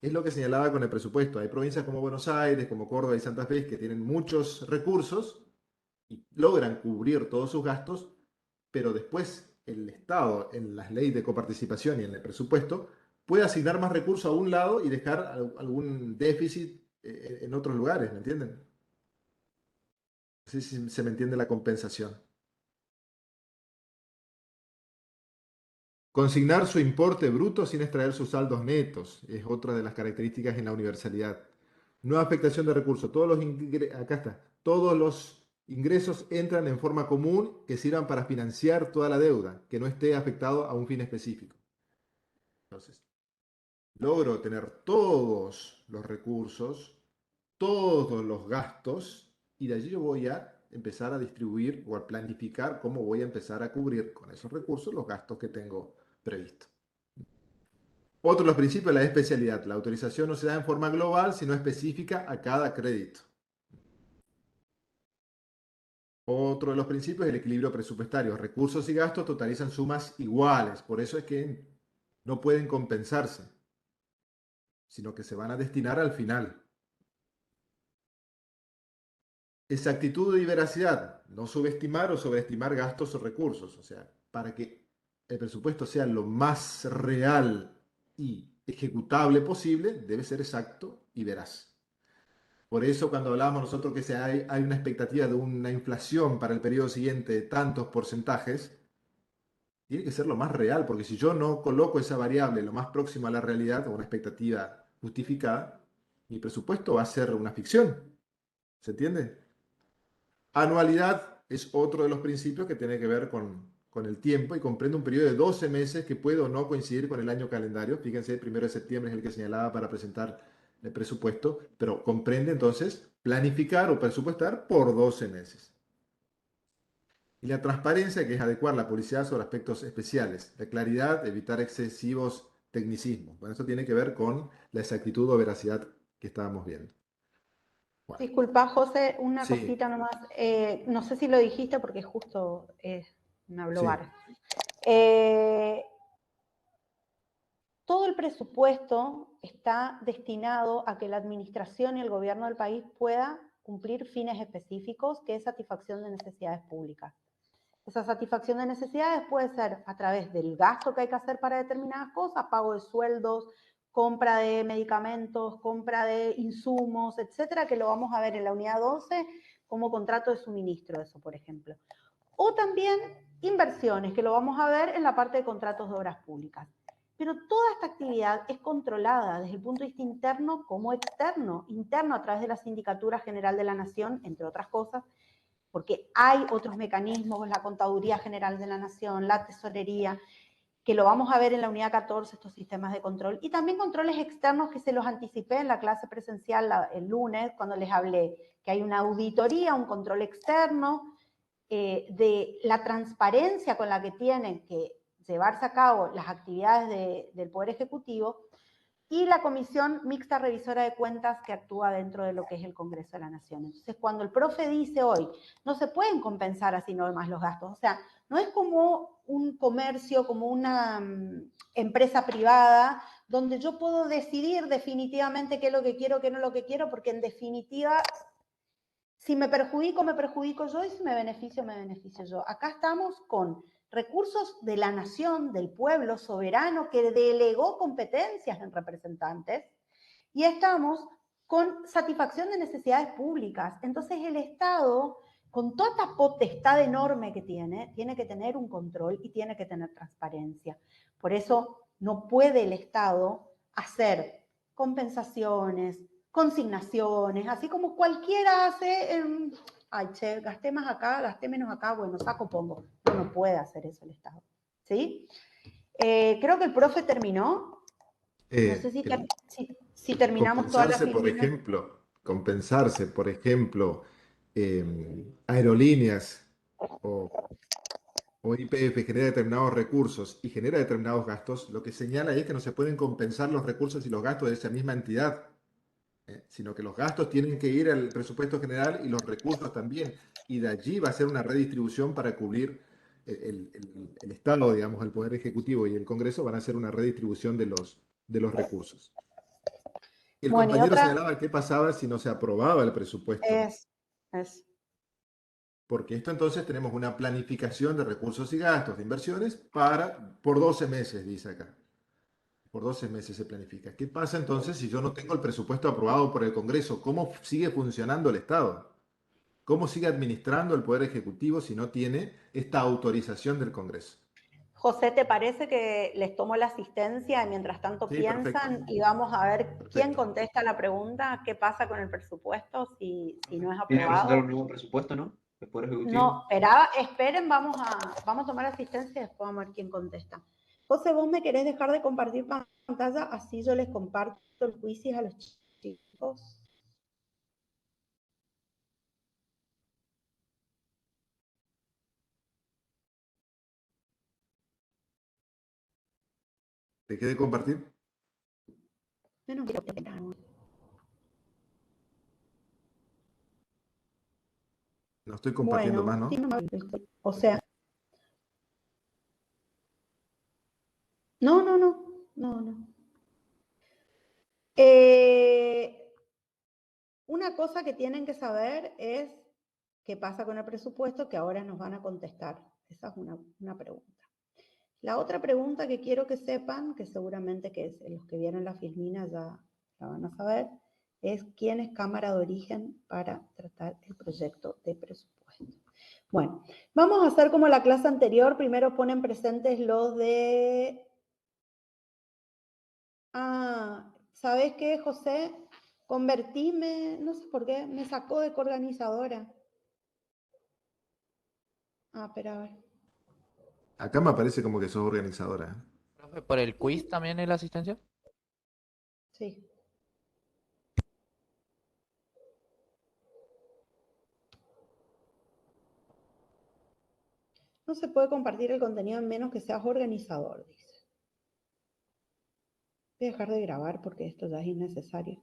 [SPEAKER 12] Es lo que señalaba con el presupuesto. Hay provincias como Buenos Aires, como Córdoba y Santa Fe que tienen muchos recursos y logran cubrir todos sus gastos, pero después el Estado, en las leyes de coparticipación y en el presupuesto, puede asignar más recursos a un lado y dejar algún déficit en otros lugares, ¿me entienden? No sé si se me entiende la compensación. Consignar su importe bruto sin extraer sus saldos netos es otra de las características en la universalidad. No afectación de recursos. Acá está. Todos los ingresos entran en forma común que sirvan para financiar toda la deuda, que no esté afectado a un fin específico. Entonces, logro tener todos los recursos, todos los gastos, y de allí yo voy a empezar a distribuir o a planificar cómo voy a empezar a cubrir con esos recursos los gastos que tengo previstos. Otro de los principios es la especialidad. La autorización no se da en forma global, sino específica a cada crédito. Otro de los principios es el equilibrio presupuestario. Recursos y gastos totalizan sumas iguales. Por eso es que no pueden compensarse, sino que se van a destinar al final. Exactitud y veracidad. No subestimar o sobreestimar gastos o recursos. O sea, para que el presupuesto sea lo más real y ejecutable posible, debe ser exacto y veraz. Por eso cuando hablábamos nosotros que hay una expectativa de una inflación para el periodo siguiente de tantos porcentajes, tiene que ser lo más real, porque si yo no coloco esa variable lo más próximo a la realidad o una expectativa justificada, mi presupuesto va a ser una ficción. ¿Se entiende? Anualidad es otro de los principios que tiene que ver con el tiempo y comprende un periodo de 12 meses que puede o no coincidir con el año calendario. Fíjense, el 1 de septiembre es el que señalaba para presentar el presupuesto, pero comprende entonces planificar o presupuestar por 12 meses. Y la transparencia, que es adecuar la publicidad sobre aspectos especiales. La claridad, evitar excesivos tecnicismos. Bueno, eso tiene que ver con la exactitud o veracidad que estábamos viendo. Bueno,
[SPEAKER 1] Disculpa, José, una
[SPEAKER 12] sí,
[SPEAKER 1] cosita nomás. No sé si lo dijiste porque justo me habló
[SPEAKER 12] sí.
[SPEAKER 1] Vara. Todo el presupuesto está destinado a que la administración y el gobierno del país pueda cumplir fines específicos, que es satisfacción de necesidades públicas. Esa satisfacción de necesidades puede ser a través del gasto que hay que hacer para determinadas cosas, pago de sueldos, compra de medicamentos, compra de insumos, etcétera, que lo vamos a ver en la unidad 12 como contrato de suministro, eso por ejemplo. O también inversiones, que lo vamos a ver en la parte de contratos de obras públicas. Pero toda esta actividad es controlada desde el punto de vista interno como externo. Interno a través de la Sindicatura General de la Nación, entre otras cosas, porque hay otros mecanismos, la Contaduría General de la Nación, la Tesorería, que lo vamos a ver en la unidad 14, estos sistemas de control, y también controles externos que se los anticipé en la clase presencial el lunes, cuando les hablé que hay una auditoría, un control externo, de la transparencia con la que tienen que llevarse a cabo las actividades del Poder Ejecutivo, y la Comisión Mixta Revisora de Cuentas que actúa dentro de lo que es el Congreso de la Nación. Entonces, cuando el profe dice hoy, no se pueden compensar así nomás los gastos, o sea, no es como un comercio, como una empresa privada, donde yo puedo decidir definitivamente qué es lo que quiero, qué no es lo que quiero, porque en definitiva, si me perjudico yo, y si me beneficio yo. Acá estamos con recursos de la nación, del pueblo soberano, que delegó competencias en representantes, y estamos con satisfacción de necesidades públicas. Entonces el Estado, con toda esta potestad enorme que tiene que tener un control y tiene que tener transparencia. Por eso no puede el Estado hacer compensaciones, consignaciones, así como cualquiera hace, ay, che, gasté más acá, gasté menos acá, bueno, saco, pongo. No puede hacer eso el Estado, ¿sí? Creo que el profe terminó. No sé si terminamos todas las filminas.
[SPEAKER 12] Compensarse, por ejemplo, aerolíneas o YPF genera determinados recursos y genera determinados gastos, lo que señala es que no se pueden compensar los recursos y los gastos de esa misma entidad, sino que los gastos tienen que ir al presupuesto general y los recursos también, y de allí va a ser una redistribución para cubrir el Estado, digamos, el Poder Ejecutivo y el Congreso van a hacer una redistribución de los recursos. El
[SPEAKER 1] Bueno,
[SPEAKER 12] compañero señalaba qué pasaba si no se aprobaba el presupuesto. Porque esto entonces tenemos una planificación de recursos y gastos, de inversiones, por 12 meses, dice acá. Por 12 meses se planifica. ¿Qué pasa entonces si yo no tengo el presupuesto aprobado por el Congreso? ¿Cómo sigue funcionando el Estado? ¿Cómo sigue administrando el Poder Ejecutivo si no tiene esta autorización del Congreso?
[SPEAKER 1] José, ¿te parece que les tomo la asistencia y mientras tanto
[SPEAKER 12] Sí,
[SPEAKER 1] piensan
[SPEAKER 12] perfecto.
[SPEAKER 1] y vamos a ver quién
[SPEAKER 12] Perfecto.
[SPEAKER 1] contesta la pregunta? ¿Qué pasa con el presupuesto si no es
[SPEAKER 10] Tiene que presentar
[SPEAKER 1] aprobado?
[SPEAKER 10] un nuevo presupuesto, ¿no? El Poder Ejecutivo.
[SPEAKER 1] No, esperen, vamos a tomar asistencia y después vamos a ver quién contesta. José, ¿vos me querés dejar de compartir pantalla? Así yo les comparto el quiz a los chicos.
[SPEAKER 12] ¿Dejé de compartir?
[SPEAKER 1] Menos
[SPEAKER 12] No estoy compartiendo más,
[SPEAKER 1] bueno,
[SPEAKER 12] ¿no?
[SPEAKER 1] sí, o sea, no. Una cosa que tienen que saber es qué pasa con el presupuesto que ahora nos van a contestar. Esa es una pregunta. La otra pregunta que quiero que sepan, que seguramente que los que vieron la filmina ya la van a saber, es quién es Cámara de Origen para tratar el proyecto de presupuesto. Bueno, vamos a hacer como la clase anterior. Primero ponen presentes los de... ¿Sabes qué, José? Convertíme, no sé por qué, me sacó de coorganizadora. Espera, a ver.
[SPEAKER 12] Acá me aparece como que sos organizadora.
[SPEAKER 3] Profe, ¿por el quiz también es la asistencia?
[SPEAKER 1] Sí. No se puede compartir el contenido a menos que seas organizador, dice. Voy a dejar de grabar porque esto ya es innecesario.